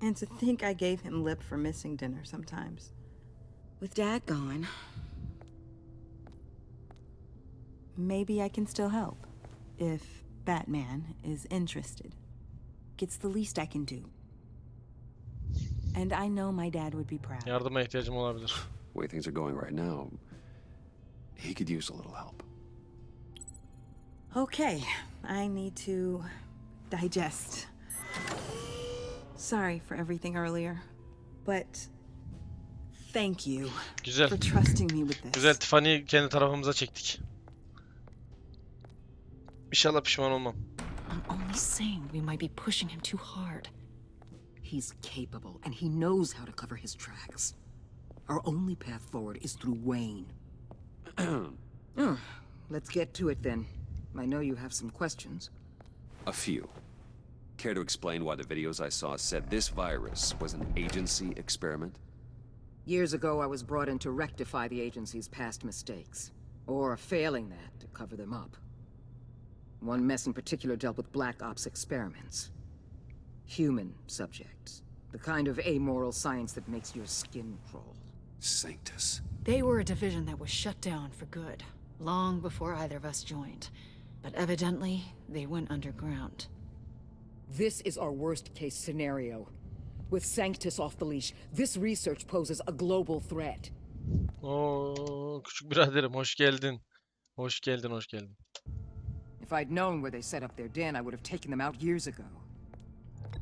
And to think I gave him lip for missing dinner sometimes. With Dad gone... maybe I can still help. If Batman is interested. It's the least I can do. And I know my dad would be proud. Yardıma ihtiyacım olabilir. The way things are going right now, he could use a little help. Okay, I need to digest. Sorry for everything earlier, but thank you Güzel. for trusting me with this. Güzel, Tiffany'yi kendi tarafımıza çektik. İnşallah pişman olmam. I'm only saying we might be pushing him too hard. He's capable, and he knows how to cover his tracks. Our only path forward is through Wayne. Let's get to it then. I know you have some questions. A few. Care to explain why the videos I saw said this virus was an agency experiment? Years ago, I was brought in to rectify the agency's past mistakes. Or failing that, to cover them up. One mess in particular dealt with Black Ops experiments. Human subjects. The kind of amoral science that makes your skin crawl. Sanctus. They were a division that was shut down for good, long before either of us joined. But evidently, they went underground. This is our worst-case scenario. With Sanctus off the leash, this research poses a global threat. Oo, küçük biraderim, hoş geldin. Hoş geldin. If I'd known where they set up their den, I would have taken them out years ago.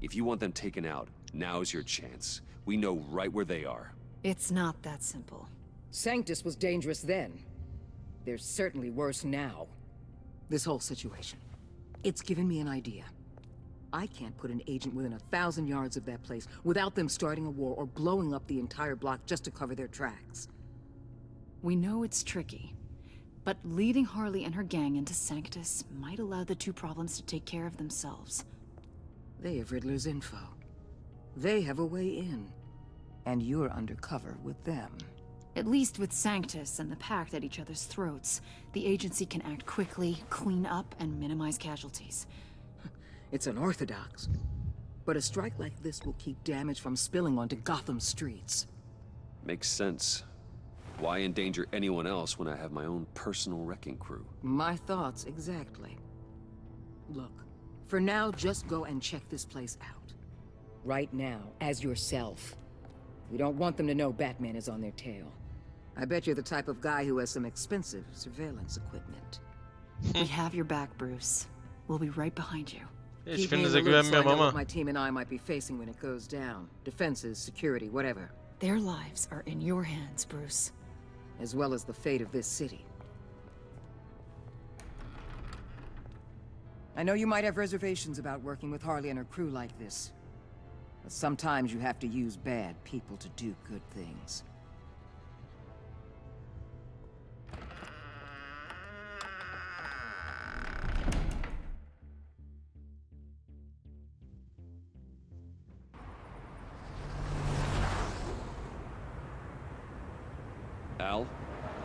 If you want them taken out, now's your chance. We know right where they are. It's not that simple. Sanctus was dangerous then. They're certainly worse now. This whole situation, it's given me an idea. I can't put an agent within 1,000 yards of that place without them starting a war or blowing up the entire block just to cover their tracks. We know it's tricky, but leading Harley and her gang into Sanctus might allow the two problems to take care of themselves. They have Riddler's info. They have a way in. And you're undercover with them. At least with Sanctus and the Pact at each other's throats, the agency can act quickly, clean up, and minimize casualties. It's unorthodox. But a strike like this will keep damage from spilling onto Gotham streets. Makes sense. Why endanger anyone else when I have my own personal wrecking crew? My thoughts, exactly. Look, for now, just go and check this place out. Right now, as yourself. We don't want them to know Batman is on their tail. I bet you're the type of guy who has some expensive surveillance equipment. We have your back, Bruce. We'll be right behind you. Keep me in the loop so I know what my team and I might be facing when it goes down. Defenses, security, whatever. Their lives are in your hands, Bruce. as well as the fate of this city. I know you might have reservations about working with Harley and her crew like this, but sometimes you have to use bad people to do good things. Al?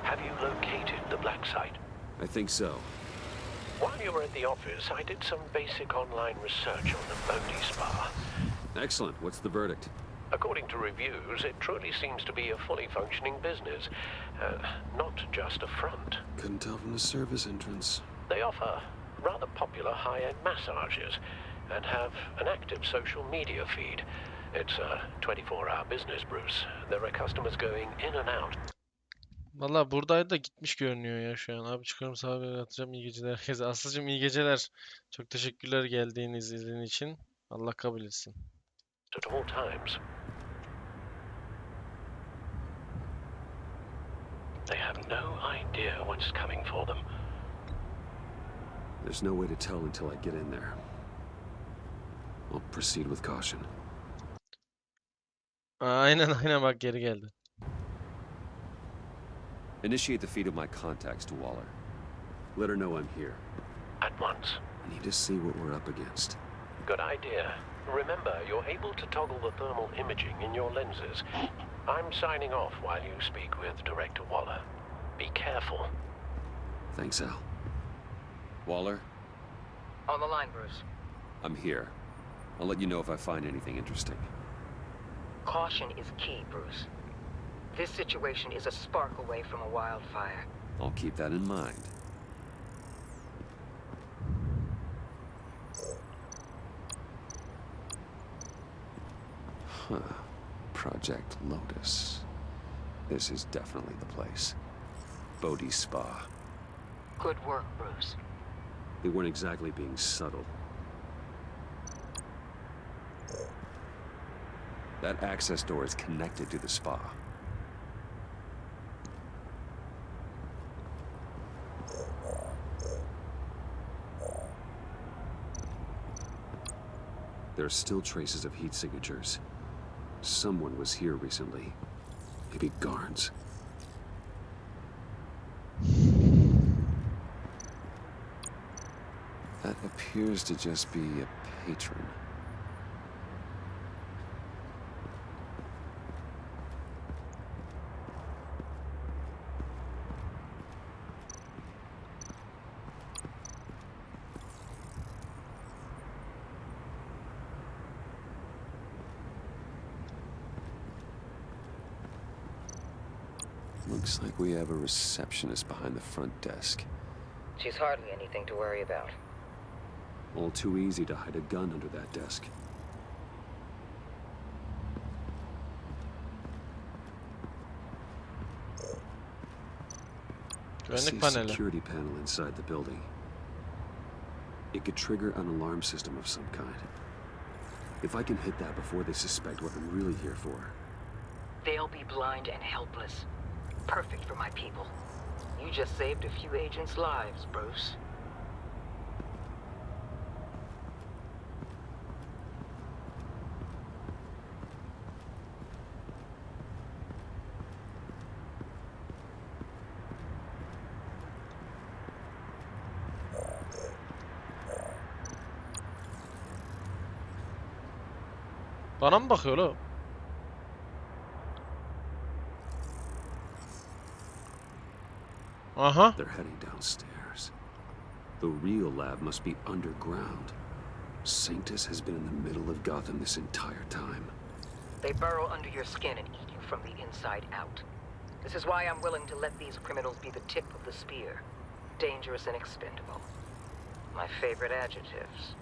Have you located the black site? I think so. While you were at the office, I did some basic online research on the Bodhi Spa. Excellent. What's the verdict? According to reviews, it truly seems to be a fully functioning business, not just a front. Couldn't tell from the service entrance. They offer rather popular high-end massages and have an active social media feed. It's a 24-hour business, Bruce. There are customers going in and out. Valla buradaydı da gitmiş görünüyor ya şu an. Abi çıkarım sağa böyle atacağım. İyi geceler herkese. Aslıcığım iyi geceler. Çok teşekkürler geldiğiniz izin için. Allah kabul etsin. At all times. They have no idea what's coming for them. There's no way to tell until I get in there. I'll proceed with caution. Aynen bak geri geldi. Initiate the feed of my contacts to Waller. Let her know I'm here. At once. I need to see what we're up against. Good idea. Remember, you're able to toggle the thermal imaging in your lenses. I'm signing off while you speak with Director Waller. Be careful. Thanks, Al. Waller? On the line, Bruce. I'm here. I'll let you know if I find anything interesting. Caution is key, Bruce. This situation is a spark away from a wildfire. I'll keep that in mind. Huh. Project Lotus. This is definitely the place. Bodhi Spa. Good work, Bruce. They weren't exactly being subtle. That access door is connected to the spa. There are still traces of heat signatures. Someone was here recently. Maybe guards. That appears to just be a patron. Looks like we have a receptionist behind the front desk. She's hardly anything to worry about. All too easy to hide a gun under that desk. I see a security panel inside the building. It could trigger an alarm system of some kind. If I can hit that before they suspect what I'm really here for. They'll be blind and helpless. Perfect for my people. You just saved a few agents' lives, Bruce. Bana mı bakıyor lo? They're heading downstairs. The real lab must be underground. Sanctus has been in the middle of Gotham this entire time. They burrow under your skin and eat you from the inside out. This is why I'm willing to let these criminals be the tip of the spear. Dangerous and expendable. My favorite adjectives.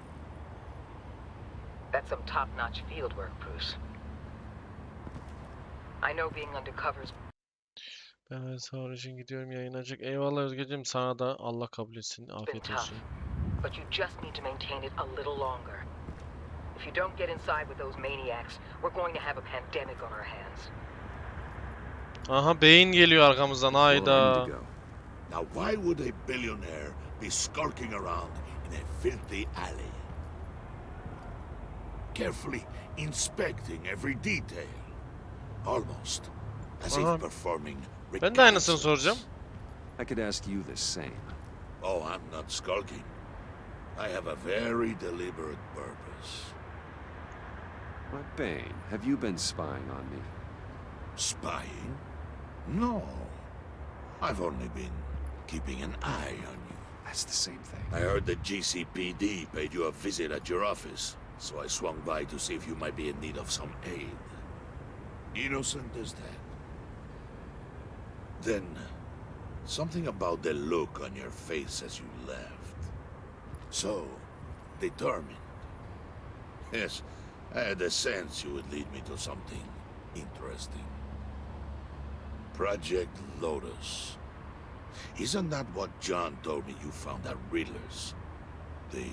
That's some top-notch field work, Bruce. I know being undercover's... Ben Sarı için gidiyorum, yayınlanacak. Eyvallah Özgeciğim, sana da Allah kabul etsin. Afiyet olsun. But you just need to maintain it a little longer. If you don't get inside with those maniacs, we're going to have a pandemic on our hands. Aha beyin geliyor arkamızdan Well, I need to hayda. go. Now, why would a billionaire be skulking around in a filthy alley? Carefully inspecting every detail. Almost as Aha. if performing Ben de aynısını reconnaissance. soracağım. I could ask you the same. Oh, I'm not skulking. I have a very deliberate purpose. Why, Bane, have you been spying on me? Spying? No. I've only been keeping an eye on you. That's the same thing. I heard the GCPD paid you a visit at your office, so I swung by to see if you might be in need of some aid. Innocent as that. Then, something about the look on your face as you left. So, determined. Yes, I had a sense you would lead me to something interesting. Project Lotus. Isn't that what John told me you found at Riddler's? The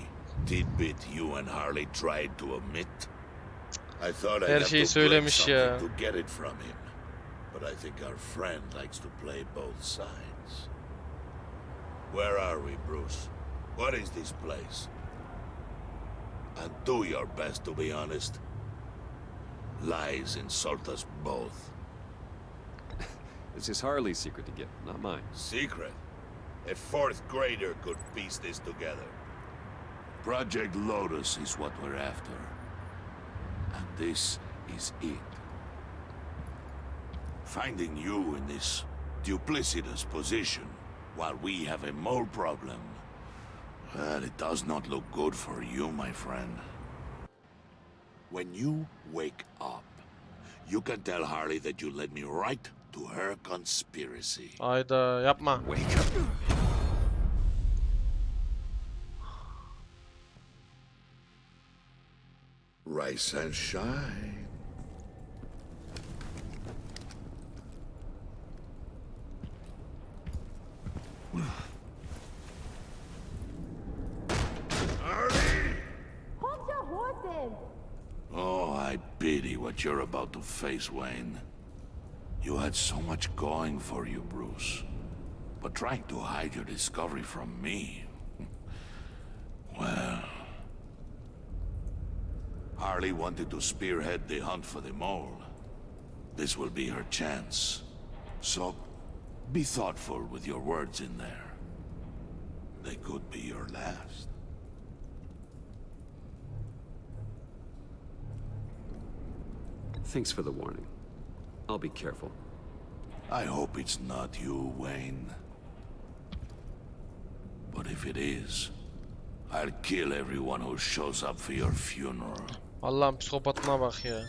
tidbit you and Harley tried to omit? I thought I'd Her have şeyi to break söylemiş ya. something to get it from him. But I think our friend likes to play both sides. Where are we, Bruce? What is this place? And do your best to be honest. Lies insult us both. This is Harley's secret to get, not mine. Secret? A fourth grader could piece this together. Project Lotus is what we're after. And this is it. Finding you in this duplicitous position while we have a mole problem, well, it does not look good for you, my friend. When you wake up, you can tell Harley that you led me right to her conspiracy. Hayda yapma. Wake up. Rise and shine. Hold your horses! Oh, I pity what you're about to face, Wayne. You had so much going for you, Bruce. But trying to hide your discovery from me... Well... Harley wanted to spearhead the hunt for the mole. This will be her chance. So, be thoughtful with your words in there. They could be your last. Thanks for the warning. I'll be careful. I hope it's not you, Wayne. But if it is, I'll kill everyone who shows up for your funeral. Allah'ım psikopatına bak ya.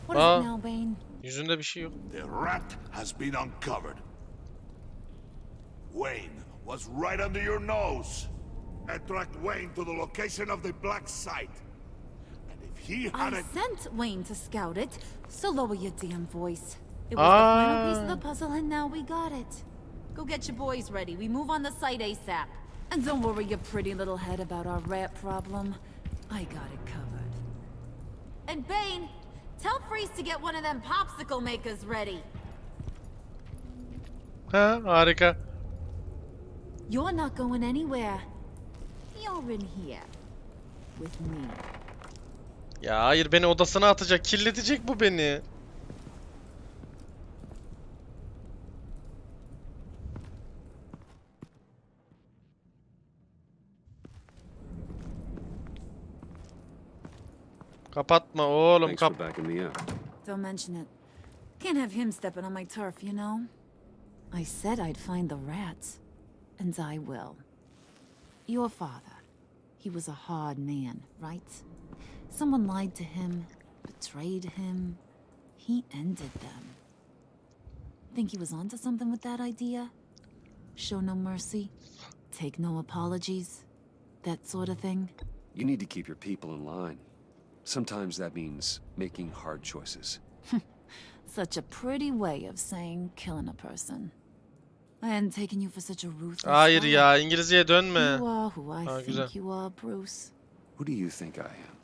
What is it now, Bane? Yüzünde bir şey yok. The rat has been uncovered. Wayne was right under your nose. I tracked Wayne to the location of the black site. And if he I hadn't... sent Wayne to scout it, so lower your damn voice. It was the final piece of the puzzle, and now we got it. Go get your boys ready. We move on the site ASAP. And don't worry your pretty little head about our rat problem. I got it covered. And Bane, tell Freeze to get one of them popsicle makers ready. Ha harika. You're not going anywhere. You're in here. With me. Ya hayır beni odasına atacak, kirletecek bu beni. Kapatma oğlum Thanks for backing me up. Don't mention it. Can't have him stepping on my turf, you know? I said I'd find the rats. And I will. Your father. He was a hard man, right? Someone lied to him, betrayed him. He ended them. Think he was onto something with that idea? Show no mercy? Take no apologies? That sort of thing? You need to keep your people in line. Sometimes that means making hard choices. Such a pretty way of saying killing a person. I hadn't taken you for such a ruthless Hayır guy. ya, İngilizceye dönme. You are who I Ha, think güzel. you are, Bruce. Who do you think I am?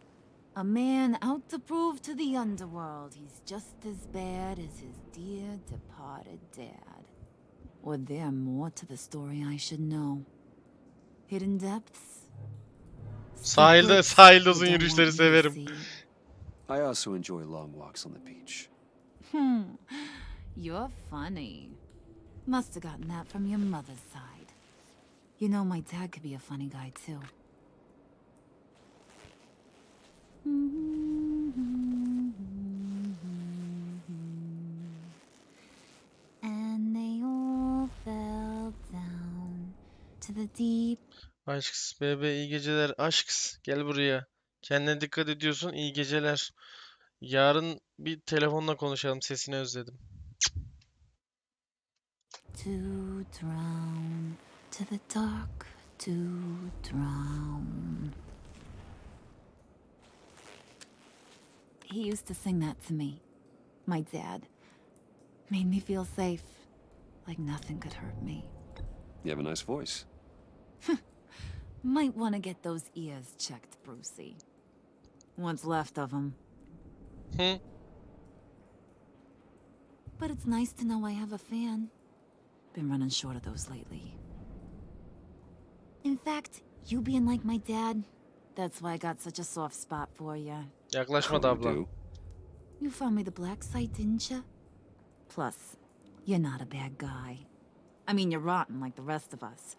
A man out to prove to the underworld he's just as bad as his dear departed dad. Or there more to the story I should know. Hidden depths. Sahilde uzun yürüyüşleri severim. I also enjoy long walks on the beach. You're funny. Must have gotten that from your mother's side. You know, my dad could be a funny guy, too. And they all fell down to the deep. Aşkıs bebe iyi geceler. Aşkıs gel buraya. Kendine dikkat ediyorsun. İyi geceler. Yarın bir telefonla konuşalım. Sesini özledim. To drown, to the dark, to drown. He used to sing that to me. My dad. Made me feel safe. Like nothing could hurt me. You have a nice voice. Might want to get those ears checked, Brucey. What's left of them. But it's nice to know I have a fan. Been running short of those lately. In fact, you being like my dad, that's why I got such a soft spot for you. Yaklaşma da abla. You found me the black site, didn't you? Plus, you're not a bad guy. I mean, you're rotten like the rest of us.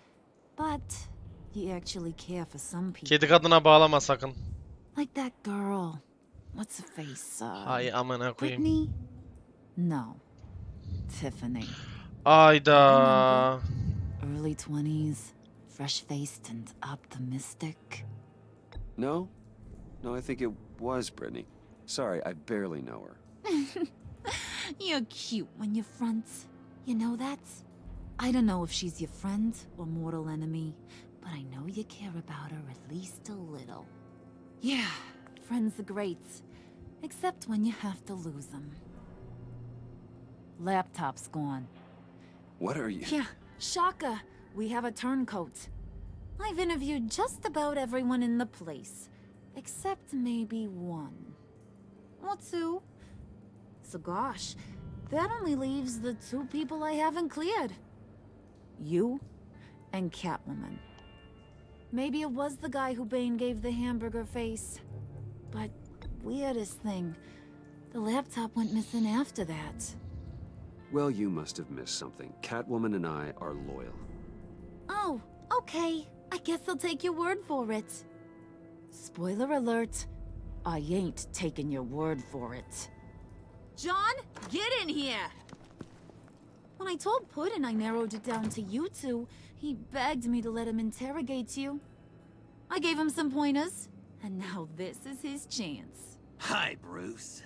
But you actually care for some people. Kedi kadına bağlama sakın. Like that girl. What's her face? Hay amına koyayım. Whitney? No. Tiffany. Ayda. Early 20s, fresh-faced and optimistic. No? No, I think it was Brittany. Sorry, I barely know her. You're cute when you front. You know that? I don't know if she's your friend or mortal enemy, but I know you care about her at least a little. Yeah, friends are great. Except when you have to lose them. Laptop's gone. What are you? Yeah, shocker. We have a turncoat. I've interviewed just about everyone in the place. Except maybe one. Or two. So gosh, that only leaves the two people I haven't cleared. You and Catwoman. Maybe it was the guy who Bane gave the hamburger face. But weirdest thing, the laptop went missing after that. Well, you must have missed something. Catwoman and I are loyal. Oh, okay. I guess I'll take your word for it. Spoiler alert, I ain't taking your word for it. John, get in here! When I told Puddin' I narrowed it down to you two, he begged me to let him interrogate you. I gave him some pointers, and now this is his chance. Hi, Bruce.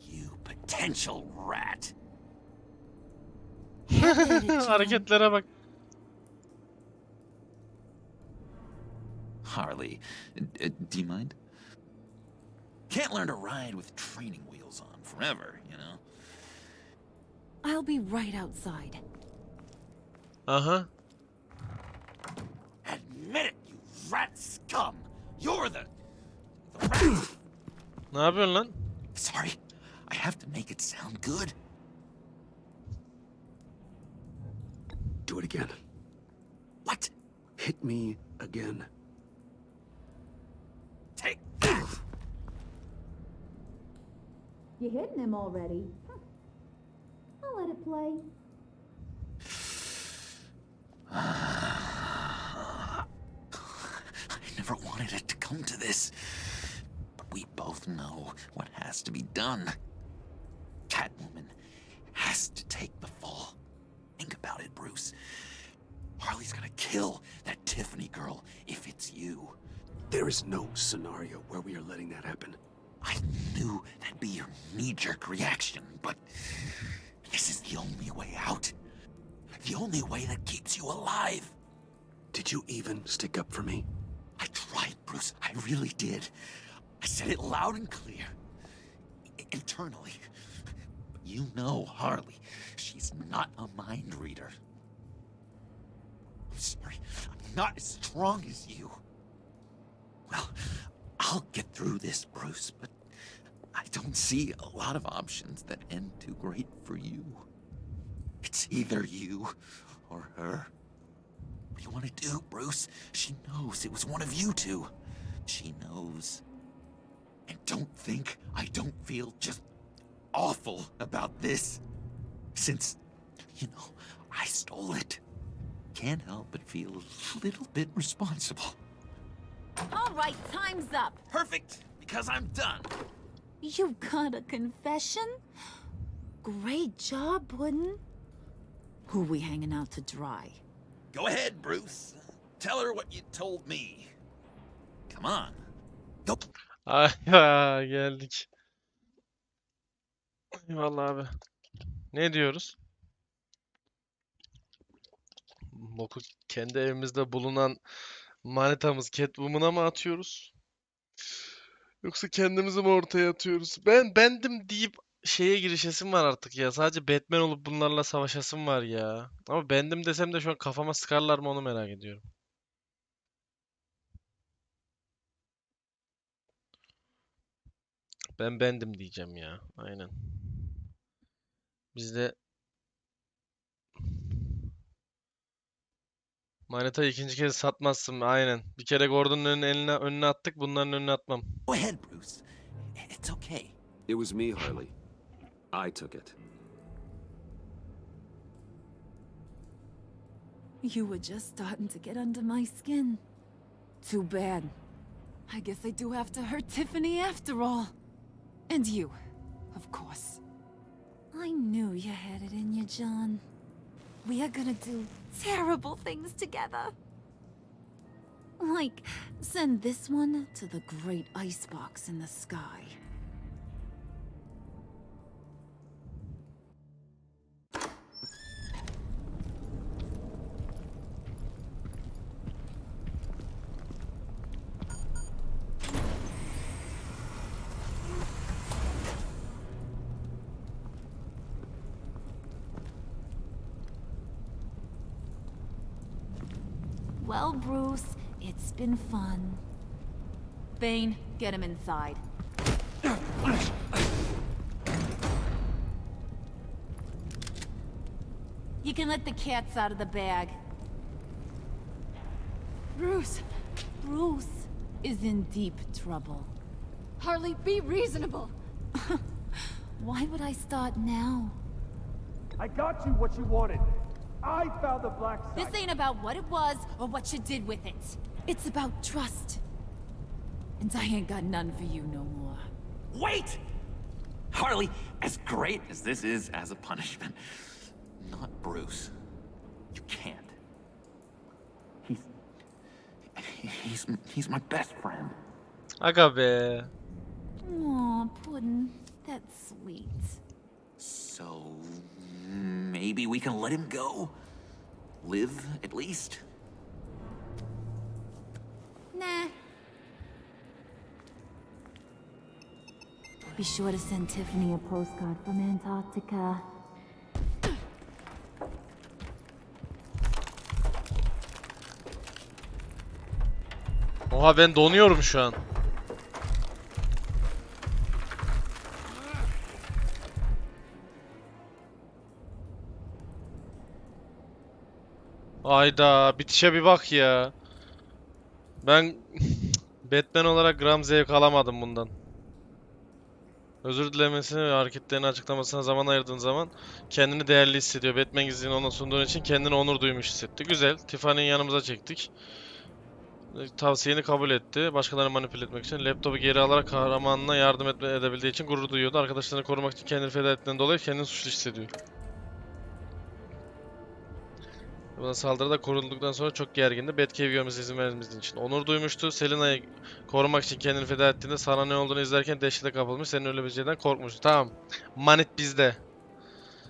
You potential rat. Hareketlere bak. Harley, do you mind? Can't learn to ride with training wheels on forever, you know? I'll be right outside. Aha. Admit it, you rat scum! You're the rat! Ne yapıyorsun lan? Sorry, I have to make it sound good. Do it again. What? Hit me again. Take that! You hitting him already? I'll let it play. I never wanted it to come to this. But we both know what has to be done. Catwoman has to take the fall. Think about it, Bruce. Harley's gonna kill that Tiffany girl if it's you. There is no scenario where we are letting that happen. I knew that'd be your knee-jerk reaction, but this is the only way out. The only way that keeps you alive. Did you even stick up for me? I tried, Bruce. I really did. I said it loud and clear. Internally. But you know Harley. She's not a mind reader. I'm sorry. I'm not as strong as you. Well, I'll get through this, Bruce, but I don't see a lot of options that end too great for you. It's either you or her. What do you want to do, Bruce? She knows it was one of you two. She knows. And don't think I don't feel just awful about this. Since, you know, I stole it. Can't help but feel a little bit responsible. All right, time's up. Perfect, because I'm done. You got a confession? Great job, Puddin'. Who we hanging out to dry? Go ahead, Bruce. Tell her what you told me. Come on. Go. Ay ya, geldik. Eyvallah abi. Ne diyoruz? Boku kendi evimizde bulunan manitamız Catwoman'a mı atıyoruz? Yoksa kendimizi mi ortaya atıyoruz? Ben bendim deyip şeye girişesim var artık ya. Sadece Batman olup bunlarla savaşasım var ya. Ama bendim desem de şu an kafama sıkarlar mı onu merak ediyorum. Ben bendim diyeceğim ya. Aynen. Bizde manitayı ikinci kez satmazsın. Aynen. Bir kere Gordon'un önüne attık. Bunların önüne atmam. Go ahead, Bruce. It's okay. It was me, Harley. I took it. You were just starting to get under my skin. Too bad. I guess I do have to hurt Tiffany after all. And you, of course. I knew you had it in you, John. We are gonna do terrible things together. Like, send this one to the great icebox in the sky. Well, Bruce, it's been fun. Bane, get him inside. You can let the cats out of the bag. Bruce! Bruce is in deep trouble. Harley, be reasonable! Why would I start now? I got you what you wanted. I found the black site. This ain't about what it was or what you did with it. It's about trust. And I ain't got none for you no more. Wait! Harley, as great as this is as a punishment, not Bruce. You can't. He's my best friend. Aga be. Aw, Puddin', that's sweet. So maybe we can let him go? Live, at least? Nah. Be sure to send Tiffany a postcard from Antarctica. Oha ben donuyorum şu an. Ayda bitişe bir bak ya. Ben Batman olarak gram zevk alamadım bundan. Özür dilemesine ve hareketlerini açıklamasına zaman ayırdığın zaman kendini değerli hissediyor. Batman gizliliğini ona sunduğun için kendini onur duymuş hissetti. Güzel. Tiffany'yi yanımıza çektik. Tavsiyeni kabul etti. Başkalarını manipüle etmek için laptopu geri alarak kahramanına yardım edebildiği için gurur duyuyordu. Arkadaşlarını korumak için kendini feda ettiğinden dolayı kendini suçlu hissediyor. Buna saldırıda korulduktan sonra çok gergindi. Batcave'i görmesi izin vermediğin için onur duymuştu. Selena'yı korumak için kendini feda ettiğinde sana ne olduğunu izlerken dehşete kapılmış. Senin öyle bir şeyden korkmuştu. Tamam. Manit bizde.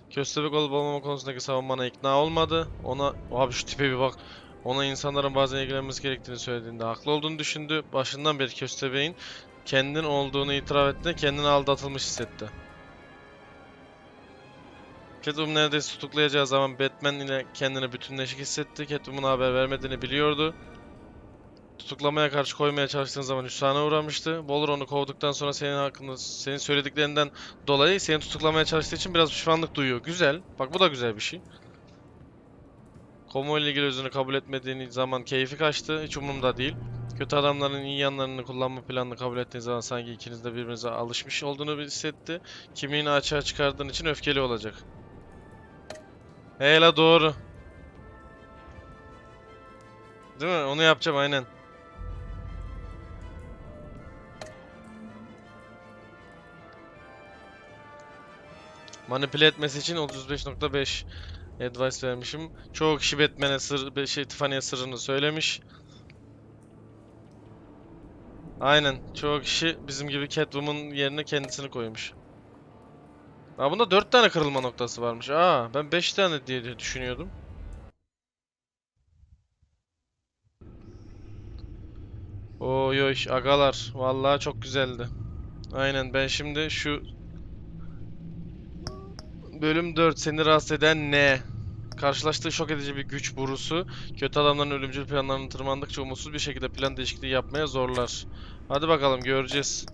Köstebek olup olmama konusundaki savunmana ikna olmadı. Ona... Abi şu tipe bir bak. Ona insanların bazen ilgilenmesi gerektiğini söylediğinde haklı olduğunu düşündü. Başından beri köstebeğin kendin olduğunu itiraf ettiğinde kendini aldatılmış hissetti. Catwoman neredeyse tutuklayacağı zaman Batman ile kendini bütünleşik hissetti. Catwoman'a haber vermediğini biliyordu. tutuklamaya karşı koymaya çalıştığın zaman hüsrana uğramıştı. Bowler onu kovduktan sonra senin hakkında, senin söylediklerinden dolayı seni tutuklamaya çalıştığı için biraz pişmanlık duyuyor. Güzel. Bak bu da güzel bir şey. Konvoyla ilgili özünü kabul etmediğin zaman keyfi kaçtı. Hiç umurumda değil. Kötü adamların iyi yanlarını kullanma planını kabul ettiğin zaman sanki ikiniz de birbirinize alışmış olduğunu hissetti. Kimliğini açığa çıkardığın için öfkeli olacak. Hele doğru. Değil mi? Onu yapacağım aynen. Manipüle etmesi için 35.5 advice vermişim. Çoğu kişi Batman'e Tiffany'ye sırrını söylemiş. Aynen. Çoğu kişi bizim gibi Catwoman yerine kendisini koymuş. Aa, bunda 4 tane kırılma noktası varmış. Aa, ben 5 tane diye düşünüyordum. Oy oy agalar. Vallahi çok güzeldi. Aynen, ben şimdi şu bölüm 4 seni rahatsız eden ne? Karşılaştığı şok edici bir güç burusu, kötü adamların ölümcül planlarını tırmandıkça umutsuz bir şekilde plan değişikliği yapmaya zorlar. Hadi bakalım göreceğiz.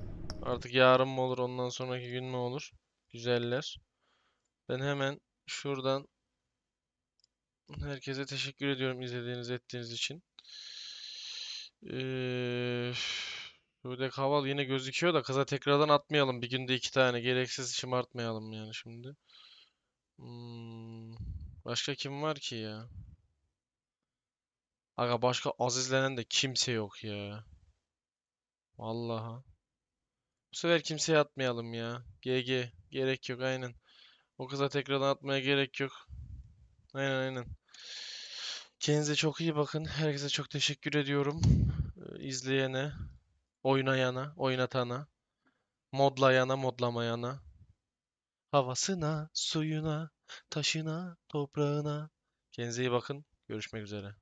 Artık yarın mı olur, ondan sonraki gün mü olur? Güzeller. Ben hemen şuradan herkese teşekkür ediyorum izlediğiniz ettiğiniz için. Böyle kaval yine gözüküyor da kıza tekrardan atmayalım. Bir günde 2 tane. Gereksiz şımartmayalım yani şimdi. Başka kim var ki ya? Aga başka az izlenen de kimse yok ya. Vallahi. Bu sefer kimseye atmayalım ya. GG. Gerek yok aynen. O kıza tekrardan atmaya gerek yok. Aynen aynen. Kendinize çok iyi bakın. Herkese çok teşekkür ediyorum. İzleyene, oynayana, oynatana, modlayana, modlamayana, havasına, suyuna, taşına, toprağına. Kendinize iyi bakın. Görüşmek üzere.